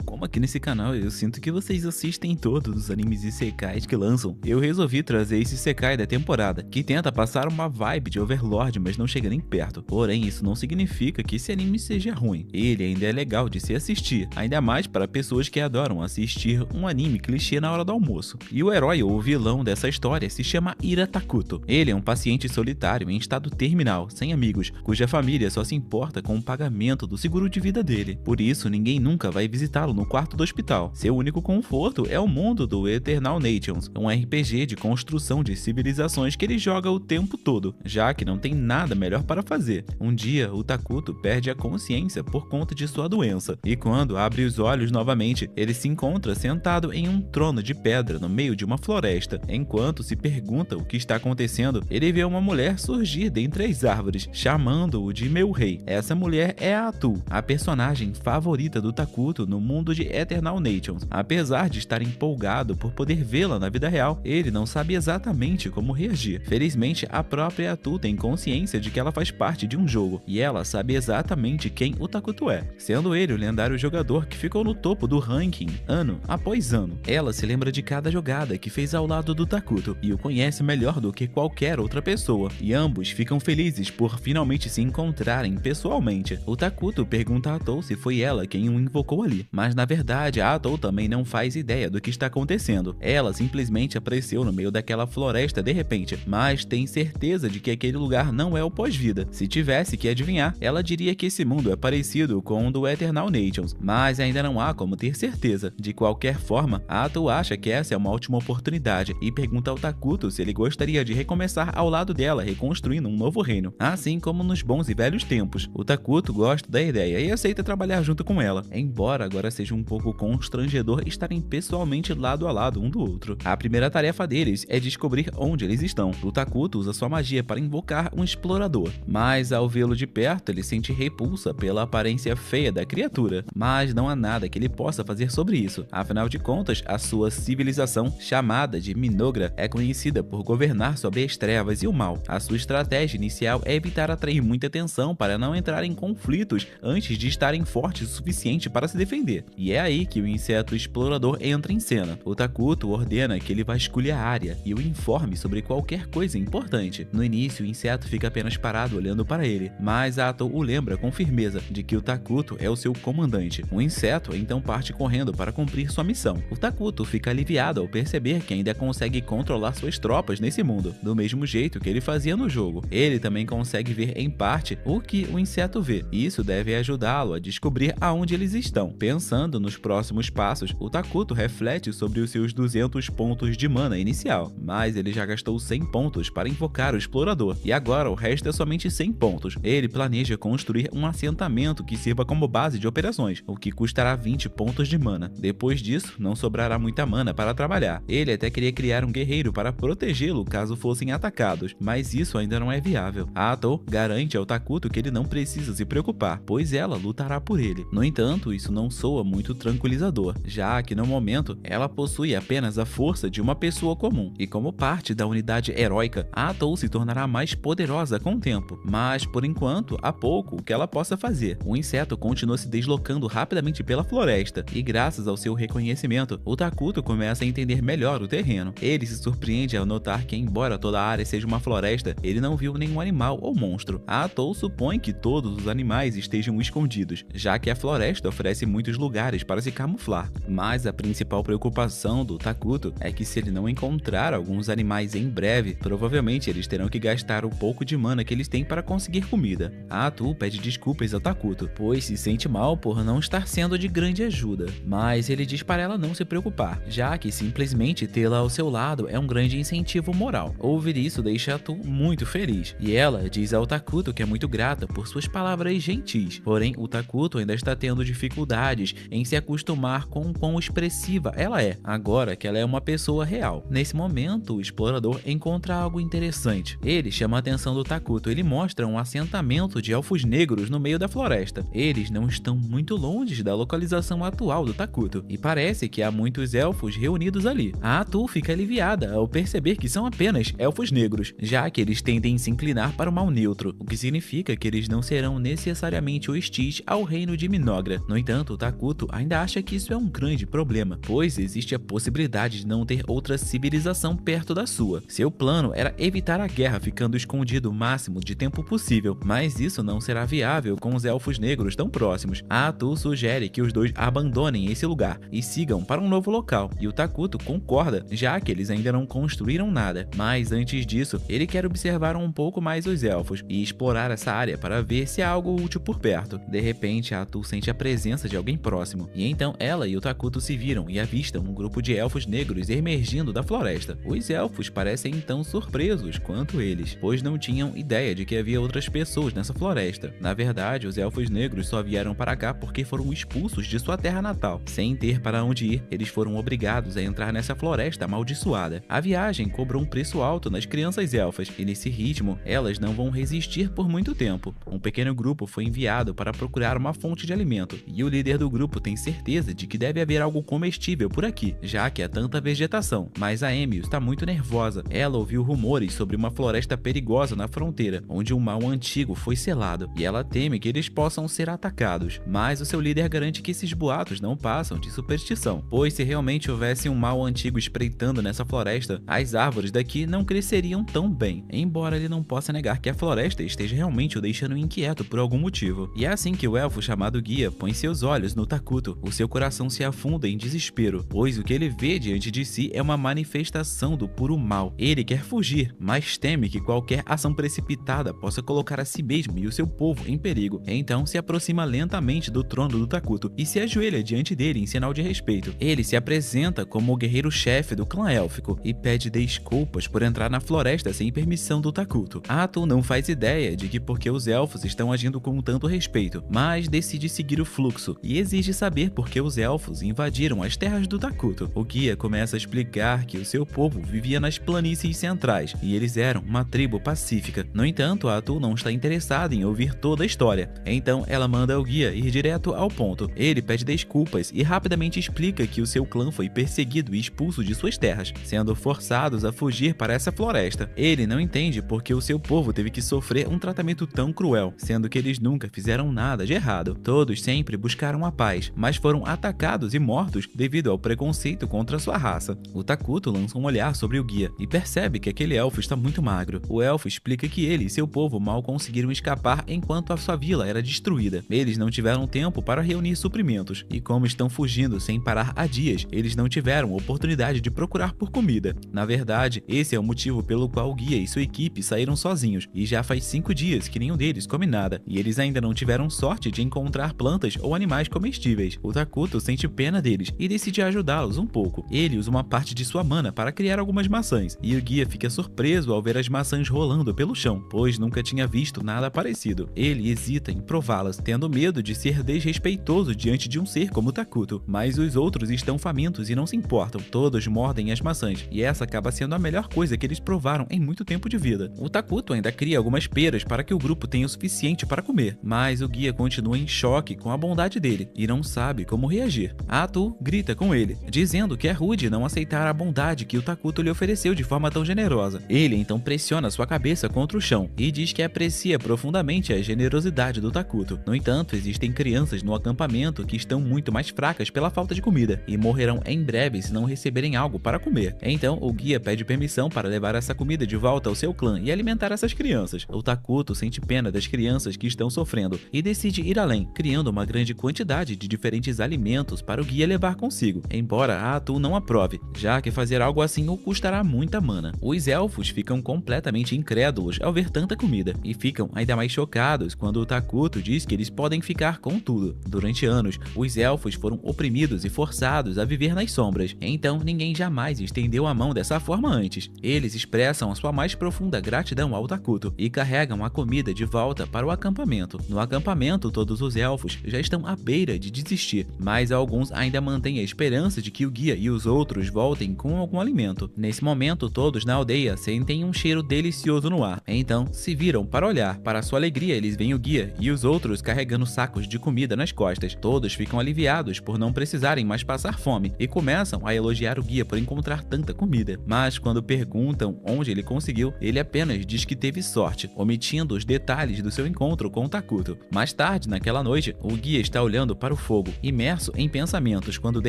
Como aqui nesse canal eu sinto que vocês assistem todos os animes isekais que lançam, eu resolvi trazer esse isekai da temporada, que tenta passar uma vibe de Overlord, mas não chega nem perto. Porém, isso não significa que esse anime seja ruim. Ele ainda é legal de se assistir, ainda mais para pessoas que adoram assistir um anime clichê na hora do almoço. E o herói ou o vilão dessa história se chama Ira Takuto. Ele é um paciente solitário em estado terminal, sem amigos, cuja família só se importa com o pagamento do seguro de vida dele. Por isso, ninguém nunca vai visitá-lo no quarto do hospital. Seu único conforto é o mundo do Eternal Nations, um RPG de construção de civilizações que ele joga o tempo todo, já que não tem nada melhor para fazer. Um dia, o Takuto perde a consciência por conta de sua doença, e quando abre os olhos novamente, ele se encontra sentado em um trono de pedra no meio de uma floresta. Enquanto se pergunta o que está acontecendo, ele vê uma mulher surgir dentre as árvores, chamando-o de meu rei. Essa mulher é a Atu, a personagem favorita do Takuto no mundo de Eternal Nations. Apesar de estar empolgado por poder vê-la na vida real, ele não sabe exatamente como reagir. Felizmente, a própria Atu tem consciência de que ela faz parte de um jogo, e ela sabe exatamente quem o Takuto é, sendo ele o lendário jogador que ficou no topo do ranking ano após ano. Ela se lembra de cada jogada que fez ao lado do Takuto e o conhece melhor do que qualquer outra pessoa, e ambos ficam felizes por finalmente se encontrarem pessoalmente. O Takuto pergunta a Atou se foi ela quem o invocou ali, mas na verdade a Atou também não faz ideia do que está acontecendo. Ela simplesmente apareceu no meio daquela floresta de repente, mas tem certeza de que aquele lugar não é o pós-vida. Se tivesse que adivinhar, ela diria que esse mundo é parecido com o do Eternal Nations, mas ainda não há como ter certeza. De qualquer forma, a Atou acha que essa é uma ótima oportunidade e pergunta ao Takuto se ele gostaria de recomeçar ao lado dela, reconstruindo um novo reino, assim como nos bons e velhos tempos. O Takuto gosta da ideia e aceita trabalhar junto com ela, embora agora seja um pouco constrangedor estarem pessoalmente lado a lado um do outro. A primeira tarefa deles é descobrir onde eles estão. O Takuto usa sua magia para invocar um explorador, mas ao vê-lo de perto ele sente repulsa pela aparência feia da criatura, mas não há nada que ele possa fazer sobre isso. Afinal de contas, a sua civilização, chamada de Minogra, é conhecida por governar sobre as trevas e o mal. A sua estratégia inicial é evitar atrair muita atenção para não entrar em conflitos antes de estarem fortes o suficiente para se defender. E é aí que o inseto explorador entra em cena. O Takuto ordena que ele vasculhe a área e o informe sobre qualquer coisa importante. No início, o inseto fica apenas parado olhando para ele, mas Atou o lembra com firmeza de que o Takuto é o seu comandante. O inseto então parte correndo para cumprir sua missão. O Takuto fica aliviado ao perceber que ainda consegue controlar suas tropas nesse mundo, do mesmo jeito que ele fazia no jogo. Ele também consegue ver em parte o que o inseto vê, e isso deve ajudá-lo a descobrir aonde eles estão. Pensando nos próximos passos, o Takuto reflete sobre os seus 200 pontos de mana inicial, mas ele já gastou 100 pontos para invocar o explorador, e agora o resto é somente 100 pontos. Ele planeja construir um assentamento que sirva como base de operações, o que custará 20 pontos de mana. Depois disso, não sobrará muita mana para trabalhar. Ele até queria criar um guerreiro para protegê-lo caso fossem atacados, mas isso ainda não é viável. A Atou garante ao Takuto que ele não precisa se preocupar, pois ela lutará por ele. No entanto, isso não soa muito tranquilizador, já que no momento ela possui apenas a força de uma pessoa comum, e como parte da unidade heróica, a Atou se tornará mais poderosa com o tempo, mas por enquanto há pouco que ela possa fazer. O inseto continua se deslocando rapidamente pela floresta, e graças ao seu reconhecimento, o Takuto começa a entender melhor o terreno. Ele se surpreende ao notar que, embora toda a área seja uma floresta, ele não viu nenhum animal ou monstro. A Atou supõe que todos os animais estejam escondidos, já que a floresta oferece muitos lugares para se camuflar. Mas a principal preocupação do Takuto é que se ele não encontrar alguns animais em breve, provavelmente eles terão que gastar o pouco de mana que eles têm para conseguir comida. A Atu pede desculpas ao Takuto, pois se sente mal por não estar sendo de grande ajuda, mas ele diz para ela não se preocupar, já que simplesmente tê-la ao seu lado é um grande incentivo moral. Ouvir isso deixa a Atu muito feliz, e ela diz ao Takuto que é muito grata por suas palavras gentis. Porém, o Takuto ainda está tendo dificuldades em se acostumar com quão expressiva ela é, agora que ela é uma pessoa real. Nesse momento, o explorador encontra algo interessante. Ele chama a atenção do Takuto. Ele mostra um assentamento de elfos negros no meio da floresta. Eles não estão muito longe da localização atual do Takuto, e parece que há muitos elfos reunidos ali. A Atu fica aliviada ao perceber que são apenas elfos negros, já que eles tendem a se inclinar para o mal neutro, o que significa que eles não serão necessariamente hostis ao reino de Minogra. No entanto, o Takuto Takuto ainda acha que isso é um grande problema, pois existe a possibilidade de não ter outra civilização perto da sua. Seu plano era evitar a guerra ficando escondido o máximo de tempo possível, mas isso não será viável com os elfos negros tão próximos. A Atu sugere que os dois abandonem esse lugar e sigam para um novo local, e o Takuto concorda, já que eles ainda não construíram nada, mas antes disso, ele quer observar um pouco mais os elfos e explorar essa área para ver se há algo útil por perto. De repente, a Atu sente a presença de alguém próximo, e então ela e o Takuto se viram e avistam um grupo de elfos negros emergindo da floresta. Os elfos parecem então surpresos quanto eles, pois não tinham ideia de que havia outras pessoas nessa floresta. Na verdade, os elfos negros só vieram para cá porque foram expulsos de sua terra natal. Sem ter para onde ir, eles foram obrigados a entrar nessa floresta amaldiçoada. A viagem cobrou um preço alto nas crianças elfas, e nesse ritmo, elas não vão resistir por muito tempo. Um pequeno grupo foi enviado para procurar uma fonte de alimento, e o líder do grupo tem certeza de que deve haver algo comestível por aqui, já que há tanta vegetação. Mas a Emi está muito nervosa. Ela ouviu rumores sobre uma floresta perigosa na fronteira, onde um mal antigo foi selado, e ela teme que eles possam ser atacados. Mas o seu líder garante que esses boatos não passam de superstição, pois se realmente houvesse um mal antigo espreitando nessa floresta, as árvores daqui não cresceriam tão bem, embora ele não possa negar que a floresta esteja realmente o deixando inquieto por algum motivo. E é assim que o elfo chamado Guia põe seus olhos no Takuto. O seu coração se afunda em desespero, pois o que ele vê diante de si é uma manifestação do puro mal. Ele quer fugir, mas teme que qualquer ação precipitada possa colocar a si mesmo e o seu povo em perigo. Então se aproxima lentamente do trono do Takuto e se ajoelha diante dele em sinal de respeito. Ele se apresenta como o guerreiro-chefe do clã élfico e pede desculpas por entrar na floresta sem permissão do Takuto. Atu não faz ideia de que porque os elfos estão agindo com tanto respeito, mas decide seguir o fluxo e exige saber por que os elfos invadiram as terras do Takuto. O guia começa a explicar que o seu povo vivia nas planícies centrais e eles eram uma tribo pacífica. No entanto, a Atu não está interessada em ouvir toda a história, então ela manda o guia ir direto ao ponto. Ele pede desculpas e rapidamente explica que o seu clã foi perseguido e expulso de suas terras, sendo forçados a fugir para essa floresta. Ele não entende porque o seu povo teve que sofrer um tratamento tão cruel, sendo que eles nunca fizeram nada de errado. Todos sempre buscaram a paz, mas foram atacados e mortos devido ao preconceito contra sua raça. O Takuto lança um olhar sobre o guia e percebe que aquele elfo está muito magro. O elfo explica que ele e seu povo mal conseguiram escapar enquanto a sua vila era destruída. Eles não tiveram tempo para reunir suprimentos, e como estão fugindo sem parar há dias, eles não tiveram oportunidade de procurar por comida. Na verdade, esse é o motivo pelo qual o guia e sua equipe saíram sozinhos, e já faz 5 dias que nenhum deles come nada, e eles ainda não tiveram sorte de encontrar plantas ou animais comestíveis. O Takuto sente pena deles e decide ajudá-los um pouco. Ele usa uma parte de sua mana para criar algumas maçãs, e o guia fica surpreso ao ver as maçãs rolando pelo chão, pois nunca tinha visto nada parecido. Ele hesita em prová-las, tendo medo de ser desrespeitoso diante de um ser como o Takuto, mas os outros estão famintos e não se importam. Todos mordem as maçãs, e essa acaba sendo a melhor coisa que eles provaram em muito tempo de vida. O Takuto ainda cria algumas peras para que o grupo tenha o suficiente para comer, mas o guia continua em choque com a bondade dele e não sabe como reagir. A Atu grita com ele, dizendo que é rude não aceitar a bondade que o Takuto lhe ofereceu de forma tão generosa. Ele então pressiona sua cabeça contra o chão e diz que aprecia profundamente a generosidade do Takuto. No entanto, existem crianças no acampamento que estão muito mais fracas pela falta de comida e morrerão em breve se não receberem algo para comer. Então, o guia pede permissão para levar essa comida de volta ao seu clã e alimentar essas crianças. O Takuto sente pena das crianças que estão sofrendo e decide ir além, criando uma grande quantidade de diferentes alimentos para o guia levar consigo, embora a Atu não aprove, já que fazer algo assim o custará muita mana. Os elfos ficam completamente incrédulos ao ver tanta comida e ficam ainda mais chocados quando o Takuto diz que eles podem ficar com tudo. Durante anos, os elfos foram oprimidos e forçados a viver nas sombras, então ninguém jamais estendeu a mão dessa forma antes. Eles expressam a sua mais profunda gratidão ao Takuto e carregam a comida de volta para o acampamento. No acampamento, todos os elfos já estão à beira de desistir, mas alguns ainda mantêm a esperança de que o guia e os outros voltem com algum alimento. Nesse momento, todos na aldeia sentem um cheiro delicioso no ar, então se viram para olhar. Para sua alegria, eles veem o guia e os outros carregando sacos de comida nas costas. Todos ficam aliviados por não precisarem mais passar fome e começam a elogiar o guia por encontrar tanta comida. Mas quando perguntam onde ele conseguiu, ele apenas diz que teve sorte, omitindo os detalhes do seu encontro com o Takuto. Mais tarde, naquela noite, o guia está olhando para o fogo, imerso em pensamentos, quando de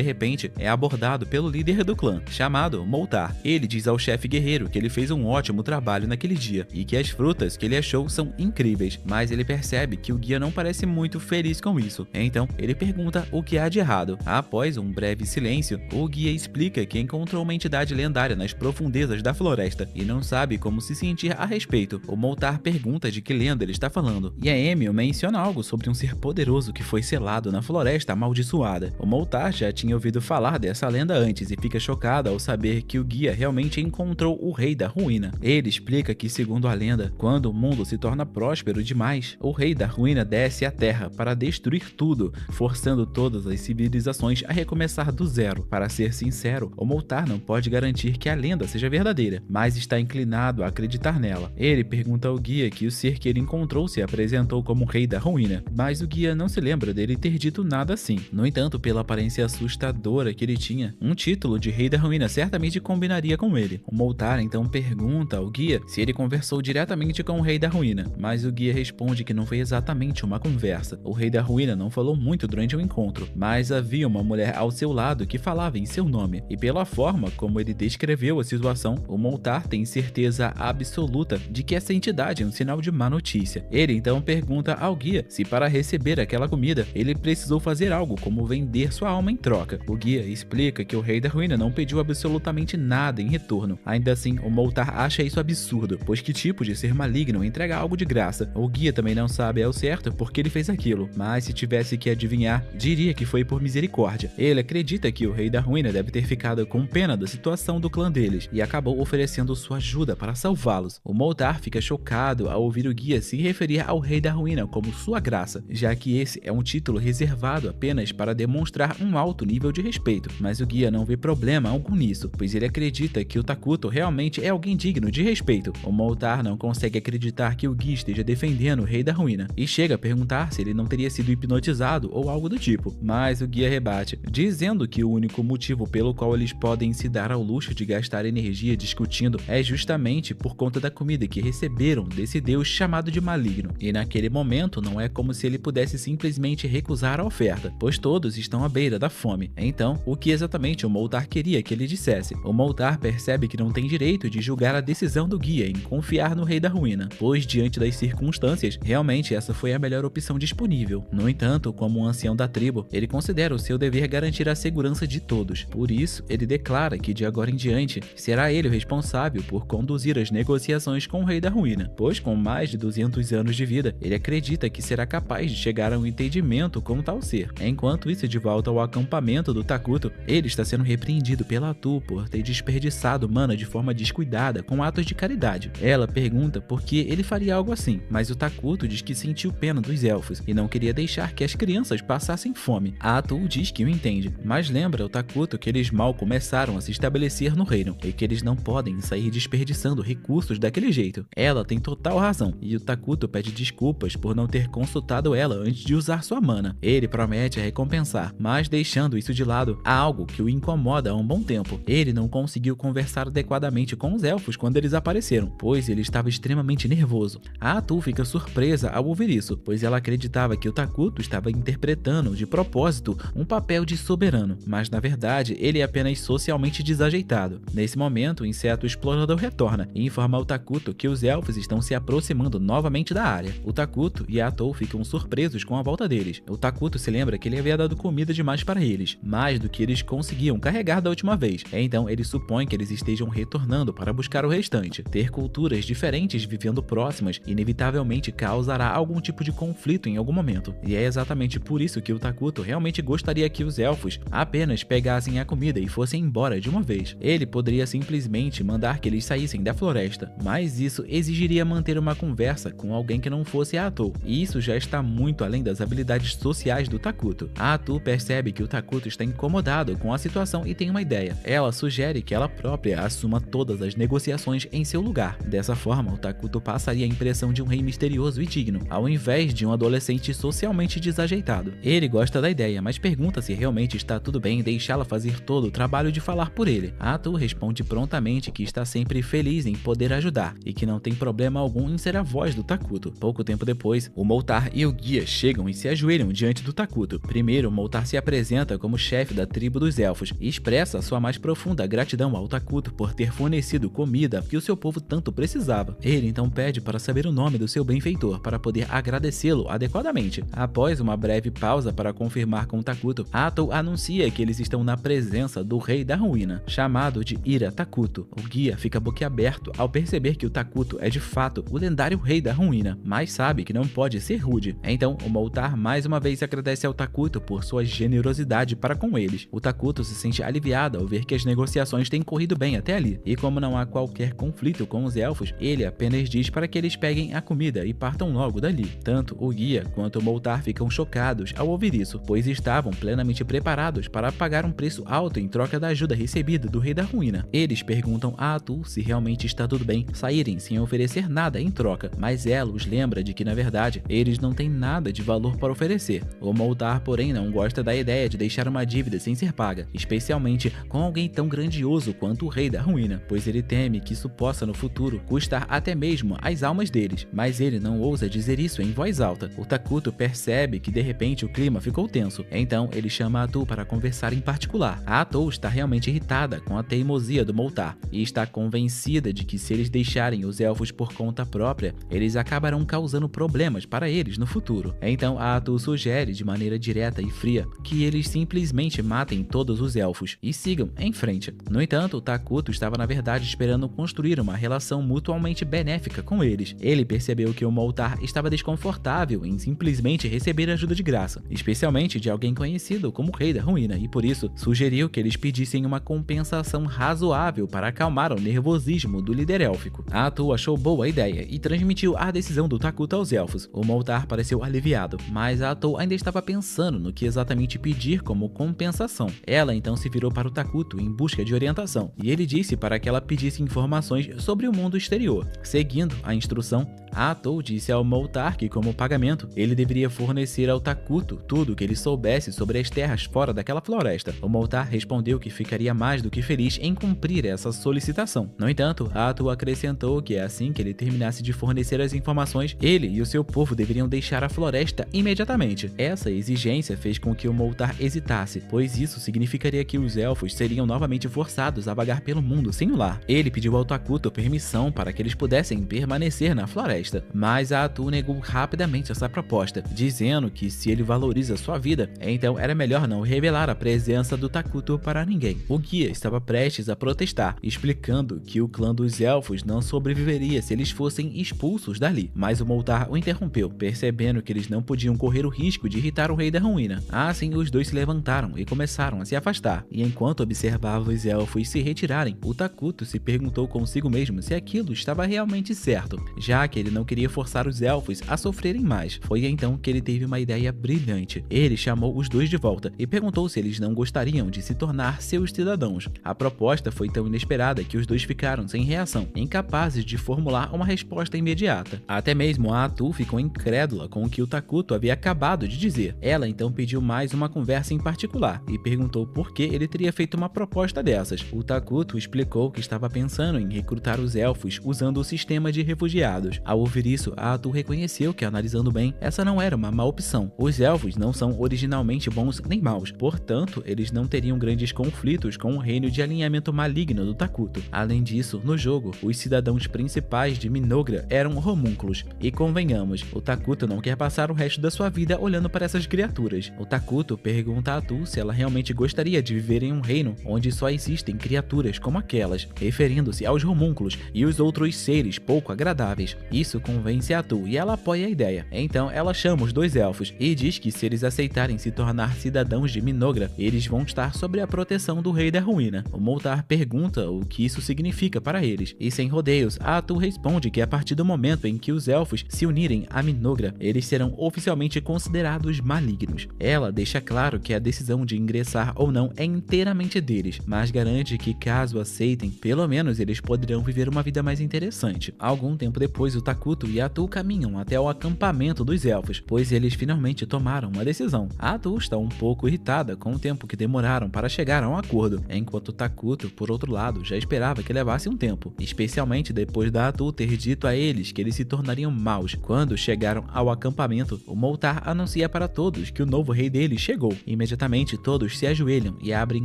repente é abordado pelo líder do clã, chamado Moltar. Ele diz ao chefe guerreiro que ele fez um ótimo trabalho naquele dia e que as frutas que ele achou são incríveis, mas ele percebe que o guia não parece muito feliz com isso. Então ele pergunta o que há de errado. Após um breve silêncio, o guia explica que encontrou uma entidade lendária nas profundezas da floresta e não sabe como se sentir a respeito. O Moltar pergunta de que lenda ele está falando, e a Emil menciona algo sobre um ser poderoso que foi selado na floresta amaldiçoada. O Moltar já tinha ouvido falar dessa lenda antes e fica chocado ao saber que o guia realmente encontrou o Rei da Ruína. Ele explica que, segundo a lenda, quando o mundo se torna próspero demais, o Rei da Ruína desce à Terra para destruir tudo, forçando todas as civilizações a recomeçar do zero. Para ser sincero, o Moltar não pode garantir que a lenda seja verdadeira, mas está inclinado a acreditar nela. Ele pergunta ao guia que o ser que ele encontrou se apresentou como Rei da Ruína, mas o guia não se lembra dele ter dito nada assim. No entanto, pela aparência assustadora que ele tinha, um título de Rei da Ruína certamente combinaria com ele. O Moltar então pergunta ao guia se ele conversou diretamente com o Rei da Ruína, mas o guia responde que não foi exatamente uma conversa. O Rei da Ruína não falou muito durante o encontro, mas havia uma mulher ao seu lado que falava em seu nome, e pela forma como ele descreveu a situação, o Moltar tem certeza absoluta de que essa entidade é um sinal de má notícia. Ele então pergunta ao guia se para receber aquela comida, ele precisou fazer algo como vender sua alma em troca. O guia explica que o Rei da Ruína não pediu absolutamente nada em retorno. Ainda assim, o Moltar acha isso absurdo, pois que tipo de ser maligno entrega algo de graça? O guia também não sabe ao certo por que ele fez aquilo, mas se tivesse que adivinhar, diria que foi por misericórdia. Ele acredita que o Rei da Ruína deve ter ficado com pena da situação do clã deles e acabou oferecendo sua ajuda para salvá-los. O Moltar fica chocado ao ouvir o guia se referir ao Rei da Ruína como sua graça, já que esse é um título reservado apenas para demonstrar um alto nível de respeito, mas o guia não vê problema algum nisso, pois ele acredita que o Takuto realmente é alguém digno de respeito. O Moltar não consegue acreditar que o guia esteja defendendo o Rei da Ruína e chega a perguntar se ele não teria sido hipnotizado ou algo do tipo, mas o guia rebate, dizendo que o único motivo pelo qual eles podem se dar ao luxo de gastar energia discutindo é justamente por conta da comida que receberam desse deus chamado de maligno, e naquele momento não é como se ele pudesse simplesmente recusar a oferta, pois todos estão à beira da fome. Então, o que exatamente o Moltar queria que ele dissesse? O Moltar percebe que não tem direito de julgar a decisão do guia em confiar no Rei da Ruína, pois diante das circunstâncias, realmente essa foi a melhor opção disponível. No entanto, como um ancião da tribo, ele considera o seu dever garantir a segurança de todos. Por isso, ele declara que de agora em diante, será ele o responsável por conduzir as negociações com o Rei da Ruína, pois com mais de 200 anos de vida, ele acredita que será capaz de chegar a um entendimento com tal ser. Enquanto isso, de volta ao acampamento do Takuto, ele está sendo repreendido pela Atu por ter desperdiçado mana de forma descuidada com atos de caridade. Ela pergunta por que ele faria algo assim, mas o Takuto diz que sentiu pena dos elfos e não queria deixar que as crianças passassem fome. A Atu diz que o entende, mas lembra o Takuto que eles mal começaram a se estabelecer no reino e que eles não podem sair desperdiçando recursos daquele jeito. Ela tem total razão e o Takuto pede desculpas por não ter consultado ela antes de usar sua mana. Ele promete a recompensar, mas deixando isso de lado, há algo que o incomoda há um bom tempo. Ele não conseguiu conversar adequadamente com os elfos quando eles apareceram, pois ele estava extremamente nervoso. A Atu fica surpresa ao ouvir isso, pois ela acreditava que o Takuto estava interpretando de propósito um papel de soberano, mas na verdade ele é apenas socialmente desajeitado. Nesse momento, o inseto explorador retorna e informa ao Takuto que os elfos estão se aproximando novamente da área. O Takuto e a Atu ficam surpresos com a volta deles. O Takuto se lembra que ele havia dado comida demais para eles, mais do que eles conseguiam carregar da última vez. Então ele supõe que eles estejam retornando para buscar o restante. Ter culturas diferentes vivendo próximas inevitavelmente causará algum tipo de conflito em algum momento. E é exatamente por isso que o Takuto realmente gostaria que os elfos apenas pegassem a comida e fossem embora de uma vez. Ele poderia simplesmente mandar que eles saíssem da floresta, mas isso exigiria manter uma conversa com alguém que não fosse a Atu, e isso já está muito além das habilidades sociais do Takuto. A Atu percebe que o Takuto está incomodado com a situação e tem uma ideia. Ela sugere que ela própria assuma todas as negociações em seu lugar. Dessa forma, o Takuto passaria a impressão de um rei misterioso e digno, ao invés de um adolescente socialmente desajeitado. Ele gosta da ideia, mas pergunta se realmente está tudo bem deixá-la fazer todo o trabalho de falar por ele. A Atu responde prontamente que está sempre feliz em poder ajudar e que não tem problema algum em ser a voz do Takuto. Pouco tempo depois, o Moltar e o guia chegam e se ajoelham diante do Takuto. Takuto. Primeiro, Moltar se apresenta como chefe da tribo dos elfos e expressa sua mais profunda gratidão ao Takuto por ter fornecido comida que o seu povo tanto precisava. Ele então pede para saber o nome do seu benfeitor para poder agradecê-lo adequadamente. Após uma breve pausa para confirmar com Takuto, Atou anuncia que eles estão na presença do Rei da Ruína, chamado de Ira Takuto. O guia fica boquiaberto ao perceber que o Takuto é de fato o lendário Rei da Ruína, mas sabe que não pode ser rude. Então, o Moltar mais uma vez agradece ao Takuto por sua generosidade para com eles. O Takuto se sente aliviado ao ver que as negociações têm corrido bem até ali, e como não há qualquer conflito com os elfos, ele apenas diz para que eles peguem a comida e partam logo dali. Tanto o guia quanto o Moltar ficam chocados ao ouvir isso, pois estavam plenamente preparados para pagar um preço alto em troca da ajuda recebida do Rei da Ruína. Eles perguntam a Atul se realmente está tudo bem saírem sem oferecer nada em troca, mas ela os lembra de que na verdade eles não têm nada de valor para oferecer. O Moltar, porém, não gosta da ideia de deixar uma dívida sem ser paga, especialmente com alguém tão grandioso quanto o Rei da Ruína, pois ele teme que isso possa no futuro custar até mesmo as almas deles, mas ele não ousa dizer isso em voz alta. O Takuto percebe que de repente o clima ficou tenso, então ele chama a Atul para conversar em particular. A Atul está realmente irritada com a teimosia do Moltar e está convencida de que se eles deixarem os elfos por conta própria, eles acabarão causando problemas para eles no futuro. Então a Atul sugere de maneira direta e fria que eles simplesmente matem todos os elfos e sigam em frente. No entanto, o Takuto estava na verdade esperando construir uma relação mutuamente benéfica com eles. Ele percebeu que o Moltar estava desconfortável em simplesmente receber ajuda de graça, especialmente de alguém conhecido como o Rei da Ruína, e por isso sugeriu que eles pedissem uma compensação razoável para acalmar o nervosismo do líder élfico. A Atul achou boa a ideia e transmitiu a decisão do Takuto aos elfos. O Moltar pareceu aliviado, mas a Atul ainda estava pensando no que exatamente pedir como compensação. Ela então se virou para o Takuto em busca de orientação, e ele disse para que ela pedisse informações sobre o mundo exterior. Seguindo a instrução, a Atul disse ao Moltar que, como pagamento, ele deveria fornecer ao Takuto tudo o que ele soubesse sobre as terras fora daquela floresta. O Moltar respondeu que ficaria mais do que feliz em cumprir essa solicitação. No entanto, a Atul acrescentou que assim que ele terminasse de fornecer as informações, ele e o seu povo deveriam deixar a floresta imediatamente. Essa exigência fez com que o Moltar hesitasse, pois isso significaria que os elfos seriam novamente forçados a vagar pelo mundo sem o lar. Ele pediu ao Takuto permissão para que eles pudessem permanecer na floresta, mas a Atul negou rapidamente essa proposta, dizendo que se ele valoriza sua vida, então era melhor não revelar a presença do Takuto para ninguém. O guia estava prestes a protestar, explicando que o clã dos elfos não sobreviveria se eles fossem expulsos dali, mas o Moltar o interrompeu, percebendo que eles não podiam correr o risco de irritar o Rei da Ruína. Assim, os dois se levantaram e começaram a se afastar, e enquanto observava os elfos se retirarem, o Takuto se perguntou consigo mesmo se aquilo estava realmente certo, já que ele não queria forçar os elfos a sofrerem mais. Foi então que ele teve uma ideia brilhante. Ele chamou os dois de volta e perguntou se eles não gostariam de se tornar seus cidadãos. A proposta foi tão inesperada que os dois ficaram sem reação, incapazes de formular uma resposta imediata. Até mesmo a Atul ficou incrédula com o que o Takuto havia acabado de dizer. Ela então pediu mais uma conversa em particular e perguntou por que ele teria feito uma proposta dessas. O Takuto explicou que estava pensando em recrutar os elfos usando o sistema de refugiados. Ao ouvir isso, a Atul reconheceu que, analisando bem, essa não era uma má opção. Os elfos não são originalmente bons nem maus, portanto, eles não teriam grandes conflitos com o reino de alinhamento maligno do Takuto. Além disso, no jogo, os cidadãos principais de Minogra eram homúnculos, e convenhamos, o Takuto não quer passar o resto da sua vida olhando para essas criaturas. O Takuto pergunta a Atul se ela realmente gostaria de viver em um reino onde só existem criaturas como aquelas, referindo-se aos homúnculos e os outros seres pouco agradáveis. Isso convence a Atul e ela apoia a ideia. Então ela chama os dois elfos e diz que se eles aceitarem se tornar cidadãos de Minogra, eles vão estar sob a proteção do Rei da Ruína. O Moltar pergunta o que isso significa para eles, e sem rodeios, a Atul responde que a partir do momento em que os elfos se unirem a Minogra, eles serão oficialmente considerados malignos. Ela deixa claro que a decisão de ingressar ou não é inteiramente deles, mas garante que caso aceitem, pelo menos eles poderão viver uma vida mais interessante. Algum tempo depois, o Takuto e a Atul caminham até o acampamento dos elfos, pois eles finalmente tomaram uma decisão. A Atul está um pouco irritada com o tempo que demoraram para chegar a um acordo, enquanto o Takuto, por outro lado, já esperava que levasse um tempo, especialmente depois da Atul ter dito a eles que eles se tornariam maus. Quando chegaram ao acampamento, o Moltar anuncia para todos que o novo rei deles chegou. Imediatamente todos se ajoelham e abrem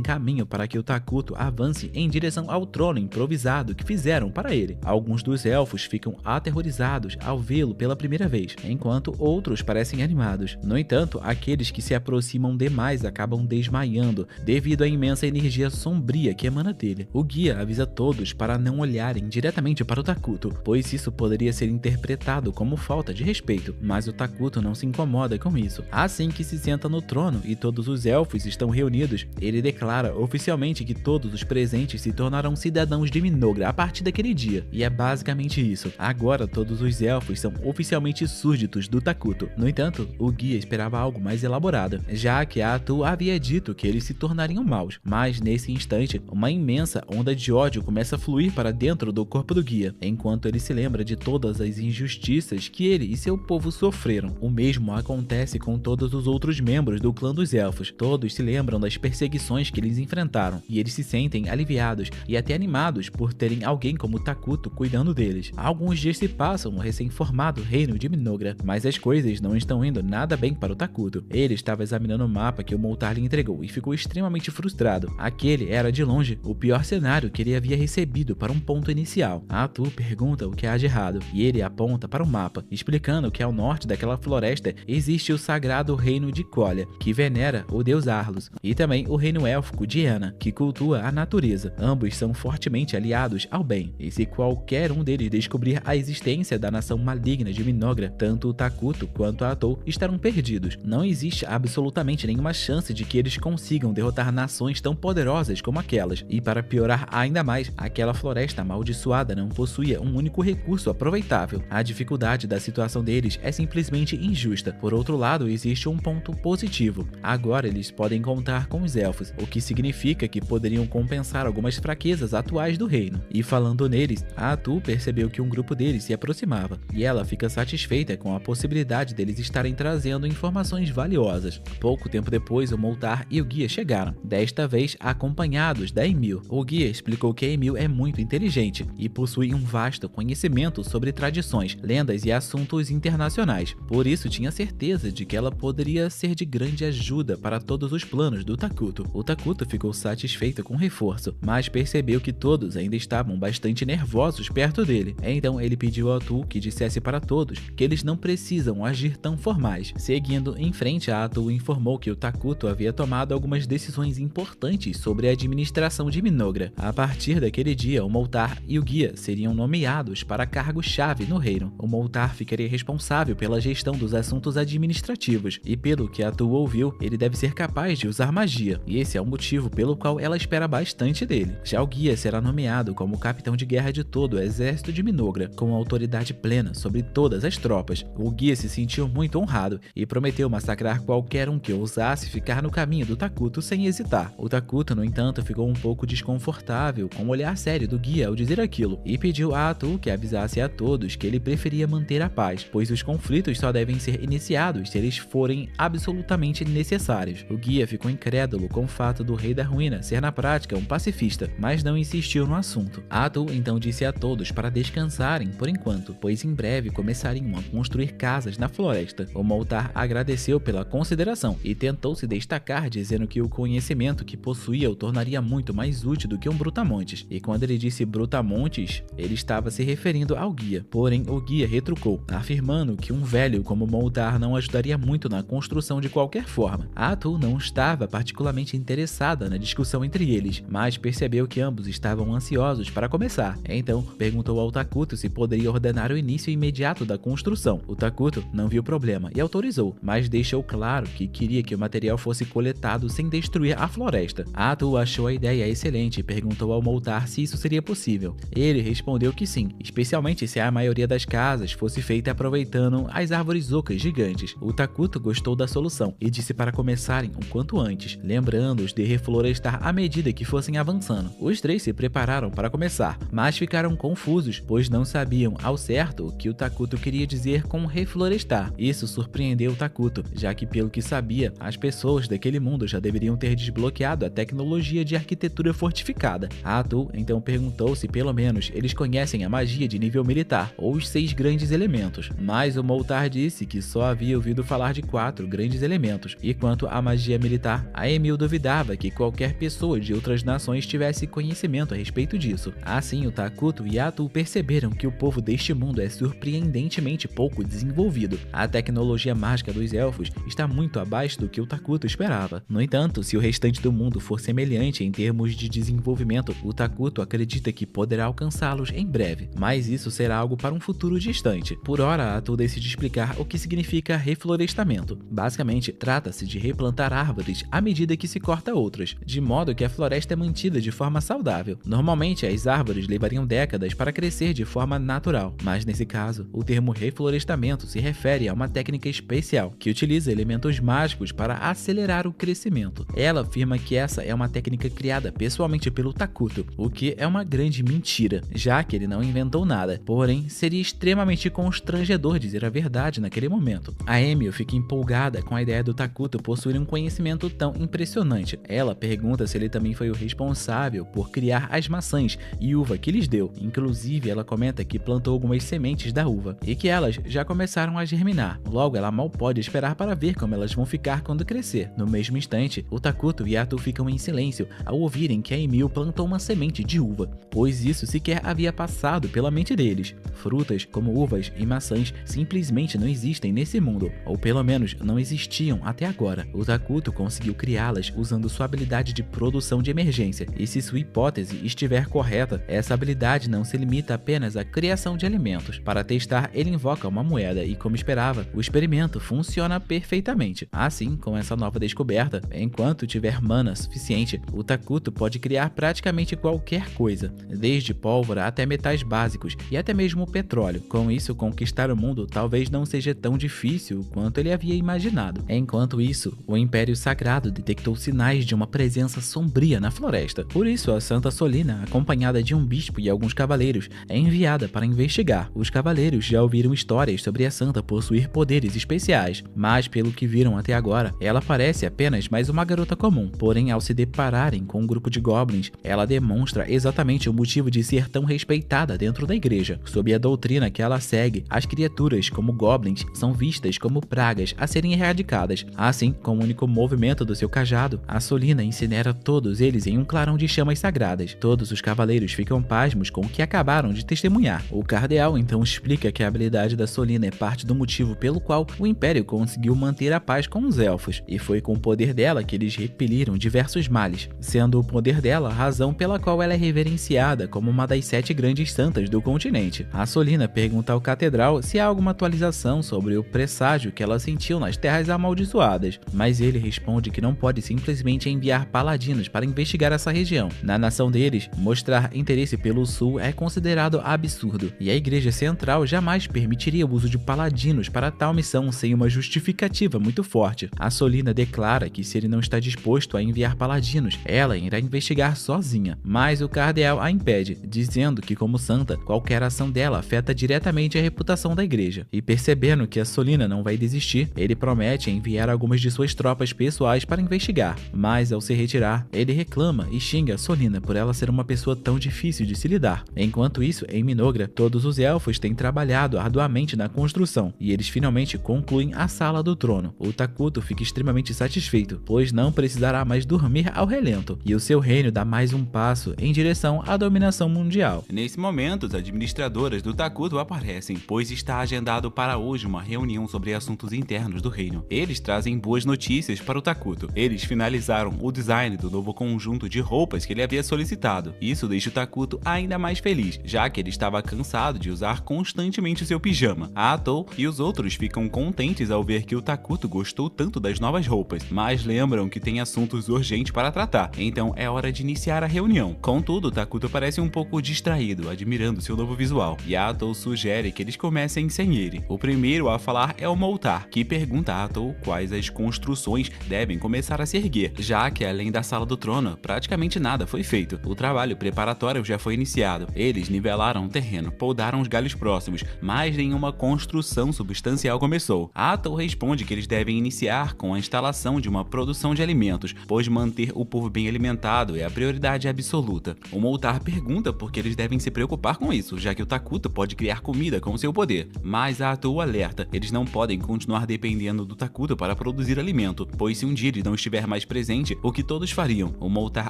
caminho para que o Takuto avance em direção ao trono improvisado que fizeram para ele. Alguns dos elfos ficam aterrorizados ao vê-lo pela primeira vez, enquanto outros parecem animados. No entanto, aqueles que se aproximam demais acabam desmaiando devido à imensa energia sombria que emana dele. O guia avisa todos para não olharem diretamente para o Takuto, pois isso poderia ser interpretado como falta de respeito, mas o Takuto não se incomoda com isso. Assim que se senta no trono e todos os elfos estão reunidos, ele declara oficialmente que todos os presentes se tornarão cidadãos de Minogra a partir daquele dia, e é basicamente isso. Agora todos os elfos são oficialmente súditos do Takuto. No entanto, o guia esperava algo mais elaborado, já que a Atu havia dito que eles se tornariam maus, mas nesse instante, uma imensa onda de ódio começa a fluir para dentro do corpo do guia, enquanto ele se lembra de todas as injustiças que ele e seu povo sofreram. O mesmo acontece com todos os outros membros do clã dos elfos. Todos se lembram das perseguições que eles enfrentaram, e eles se sentem aliviados e até animados por terem alguém como Takuto cuidando deles. Alguns dias se passam no recém-formado reino de Minogra, mas as coisas não estão indo nada bem para o Takuto. Ele estava examinando o mapa que o Moltar lhe entregou e ficou extremamente frustrado. Aquele era de longe o pior cenário que ele havia recebido para um ponto inicial. A Atu pergunta o que há de errado, e ele aponta para o mapa, explicando que ao norte daquela floresta existe o sagrado reino de Kolya, que venera o deus Arlos, e também o reino élfico de Ena, que cultua a natureza. Ambos são fortemente aliados ao bem, e se qualquer um deles descobrir a existência da nação maligna de Minogra, tanto o Takuto quanto a Atu estarão perdidos. Não existe absolutamente nenhuma chance de que eles consigam derrotar nações tão poderosas como aquelas, e para piorar ainda mais, aquela floresta amaldiçoada não possuía um único recurso aproveitável. A dificuldade da situação deles é simplesmente injusta. Por outro lado, existe um ponto positivo. Agora eles podem contar com os elfos, o que significa que poderiam compensar algumas fraquezas atuais do reino. E falando neles, a Atu percebeu que um grupo deles se aproximava, e ela fica satisfeita com a possibilidade deles estarem trazendo informações valiosas. Pouco tempo depois, o Moltar e o guia chegaram, desta vez acompanhados da Emil. O guia explicou que a Emil é muito inteligente e possui um vasto conhecimento sobre tradições, lendas e assuntos internacionais. Por isso, tinha certeza de que ela poderia ser de grande ajuda para todos os planos do Takuto. O Takuto ficou satisfeito com o reforço, mas percebeu que todos ainda estavam bastante nervosos perto dele. Então ele pediu a Atu que dissesse para todos que eles não precisam agir tão formais. Seguindo em frente, a Atu informou que o Takuto havia tomado algumas decisões importantes sobre a administração de Minogra. A partir daquele dia, o Moltar e o guia seriam nomeados para cargos-chave no reino. O Moltar ficaria responsável pela gestão dos assuntos administrativos, e pelo que a Atu ouviu, ele deve ser capaz de usar magia, e esse é o motivo pelo qual ela espera bastante dele. Já o guia será nomeado como capitão de guerra de todo o exército de Minogra, com autoridade plena sobre todas as tropas. O guia se sentiu muito honrado e prometeu massacrar qualquer um que ousasse ficar no caminho do Takuto sem hesitar. O Takuto, no entanto, ficou um pouco desconfortável com o olhar sério do guia ao dizer aquilo, e pediu a Atu que avisasse a todos que ele preferia manter a paz, pois os conflitos só devem ser iniciados se eles forem absolutamente necessários. O guia ficou incrédulo com o fato do Rei da Ruína ser na prática um pacifista, mas não insistiu no assunto. A Atu então disse a todos para descansarem por enquanto, pois em breve começariam a construir casas na floresta. O Moltar agradeceu pela consideração e tentou se destacar, dizendo que o conhecimento que possuía o tornaria muito mais útil do que um brutamontes, e quando ele disse brutamontes, ele estava se referindo ao guia. Porém, o guia retrucou, afirmando que um velho como Moltar não ajudaria muito na construção de qualquer forma. A Atu não estava particularmente interessada na discussão entre eles, mas percebeu que ambos estavam ansiosos para começar. Então, perguntou ao Takuto se poderia ordenar o início imediato da construção. O Takuto não viu problema e autorizou, mas deixou claro que queria que o material fosse coletado sem destruir a floresta. A Atu achou a ideia excelente e perguntou ao Moltar se isso seria possível. Ele respondeu que sim, especialmente se a maioria das casas fosse feita aproveitando as árvores ocas gigantes. O Takuto gostou da solução e disse para começarem o quanto antes, lembrando-os de reflorestar à medida que fossem avançando. Os três se prepararam para começar, mas ficaram confusos, pois não sabiam ao certo o que o Takuto queria dizer com reflorestar. Isso surpreendeu o Takuto, já que pelo que sabia, as pessoas daquele mundo já deveriam ter desbloqueado a tecnologia de arquitetura fortificada. A Atu então perguntou se pelo menos eles conhecem a magia de nível militar, ou os 6 grandes elementos, mas o Moltar disse que só havia ouvido falar de 4 grandes elementos, e quanto à magia militar, a Emil duvidava que qualquer pessoa de outras nações tivesse conhecimento a respeito disso. Assim, o Takuto e a Atu perceberam que o povo deste mundo é surpreendentemente pouco desenvolvido. A tecnologia mágica dos elfos está muito abaixo do que o Takuto esperava. No entanto, se o restante do mundo for semelhante em termos de desenvolvimento, o Takuto acredita que poderá alcançá-los em breve, mas isso será algo para um futuro distante. Por ora, a Atu decide explicar o que significa reflorestamento. Basicamente, trata-se de replantar árvores à medida que se corta outras, de modo que a floresta é mantida de forma saudável. Normalmente, as árvores levariam décadas para crescer de forma natural, mas nesse caso, o termo reflorestamento se refere a uma técnica especial que utiliza elementos mágicos para acelerar o crescimento. Ela afirma que essa é uma técnica criada pessoalmente pelo Takuto, o que é uma grande mentira, já que ele não inventou nada. Porém, seria extremamente constrangedor dizer a verdade naquele momento. A Emil fica empolgada com a ideia do Takuto possuir um conhecimento tão impressionante. Ela pergunta se ele também foi o responsável por criar as maçãs e uva que lhes deu. Inclusive, ela comenta que plantou algumas sementes da uva e que elas já começaram a germinar. Logo, ela mal pode esperar para ver como elas vão ficar quando crescer. No mesmo instante, o Takuto e a Atu ficam em silêncio ao ouvirem que a Emil plantou uma semente de uva, pois isso sequer havia passado pela mente deles. Frutas como uvas e maçãs simplesmente não existem nesse mundo, ou pelo menos não existiam até agora. O Takuto conseguiu criá-las usando sua habilidade de produção de emergência, e se sua hipótese estiver correta, essa habilidade não se limita apenas à criação de alimentos. Para testar, ele invoca uma moeda e, como esperava, o experimento funciona perfeitamente. Assim, com essa nova descoberta, enquanto tiver mana suficiente, o Takuto pode criar praticamente qualquer coisa, desde pólvora até metais básicos e até mesmo petróleo. Com isso, conquistar o mundo talvez não seja tão difícil quanto ele havia imaginado. Enquanto isso, o Império Sagrado detectou sinais de uma presença sombria na floresta. Por isso, a Santa Solina, acompanhada de um bispo e alguns cavaleiros, é enviada para investigar. Os cavaleiros já ouviram histórias sobre a Santa possuir poderes especiais, mas pelo que viram até agora, ela parece apenas mais uma garota comum. Porém, ao se depararem com um grupo de goblins, ela demonstra exatamente o motivo de ser tão respeitada dentro da igreja. Sob a doutrina que ela segue, as criaturas como goblins são vistas como pragas a serem erradicadas. Assim, com o único movimento do seu cajado, a Solina incinera todos eles em um clarão de chamas sagradas. Todos os cavaleiros ficam pasmos com o que acabaram de testemunhar. O cardeal então explica que a habilidade da Solina é parte do motivo pelo qual o Império conseguiu manter a paz com os elfos, e foi com o poder dela que eles repeliram diversos males, sendo o poder dela a razão pela qual ela é reverenciada como uma das 7 grandes santas do continente. A Solina pergunta ao catedral se há alguma atualização sobre o presságio que ela sentiu nas terras amaldiçoadas, mas ele responde que não pode simplesmente enviar paladinos para investigar essa região. Na nação deles, mostrar interesse pelo sul é considerado absurdo, e a igreja central jamais permitiria o uso de paladinos para tal missão sem uma justificativa muito forte. A Solina declara que se ele não está disposto a enviar paladinos, ela irá investigar sozinha, mas o cardeal a impede, dizendo que como santa, qualquer ação dela afeta diretamente a reputação da igreja. E percebendo que a Solina não vai desistir, ele promete enviar algumas de suas tropas pessoais para investigar, mas ao se retirar, ele reclama e xinga a Solina por ela ser uma pessoa tão difícil de se lidar. Enquanto isso, em Minogra, todos os elfos têm trabalhado arduamente na construção, e eles finalmente concluem a Sala do Trono. O Takuto fica extremamente satisfeito, pois não precisará mais dormir ao relento, e o seu reino dá mais um passo em direção à dominação mundial. Nesse momento, as administradoras do Takuto aparecem, pois está agendado para hoje uma reunião sobre assuntos internos do reino. Eles trazem boas notícias para o Takuto. Eles finalizaram o design do novo conjunto de roupas que ele havia solicitado. Isso deixa o Takuto ainda mais feliz, já que ele estava cansado de usar constantemente seu pijama. A Atou e os outros ficam contentes ao ver que o Takuto gostou tanto das novas roupas, mas lembram que tem assuntos urgentes para tratar, então é hora de iniciar a reunião. Contudo, o Takuto parece um pouco distraído, admirando seu novo visual, e a Atou sugere que eles comecem sem ele. O primeiro a falar é o Moltar, que pergunta a Atou quais as construções devem começar a se erguer, já que além da Sala do Trono, praticamente nada foi feito. O trabalho preparatório já foi iniciado. Eles nivelaram o terreno, podaram os galhos próximos, mas nenhuma construção substancial começou. A Atou responde que eles devem iniciar com a instalação de uma produção de alimentos, pois manter o povo bem alimentado é a prioridade absoluta. O Moltar pergunta por que eles devem se preocupar com isso, já que o Takuto pode criar comida com seu poder, mas a Atou alerta, eles não podem continuar continuar dependendo do Takuto para produzir alimento, pois se um dia ele não estiver mais presente, o que todos fariam? O Moltar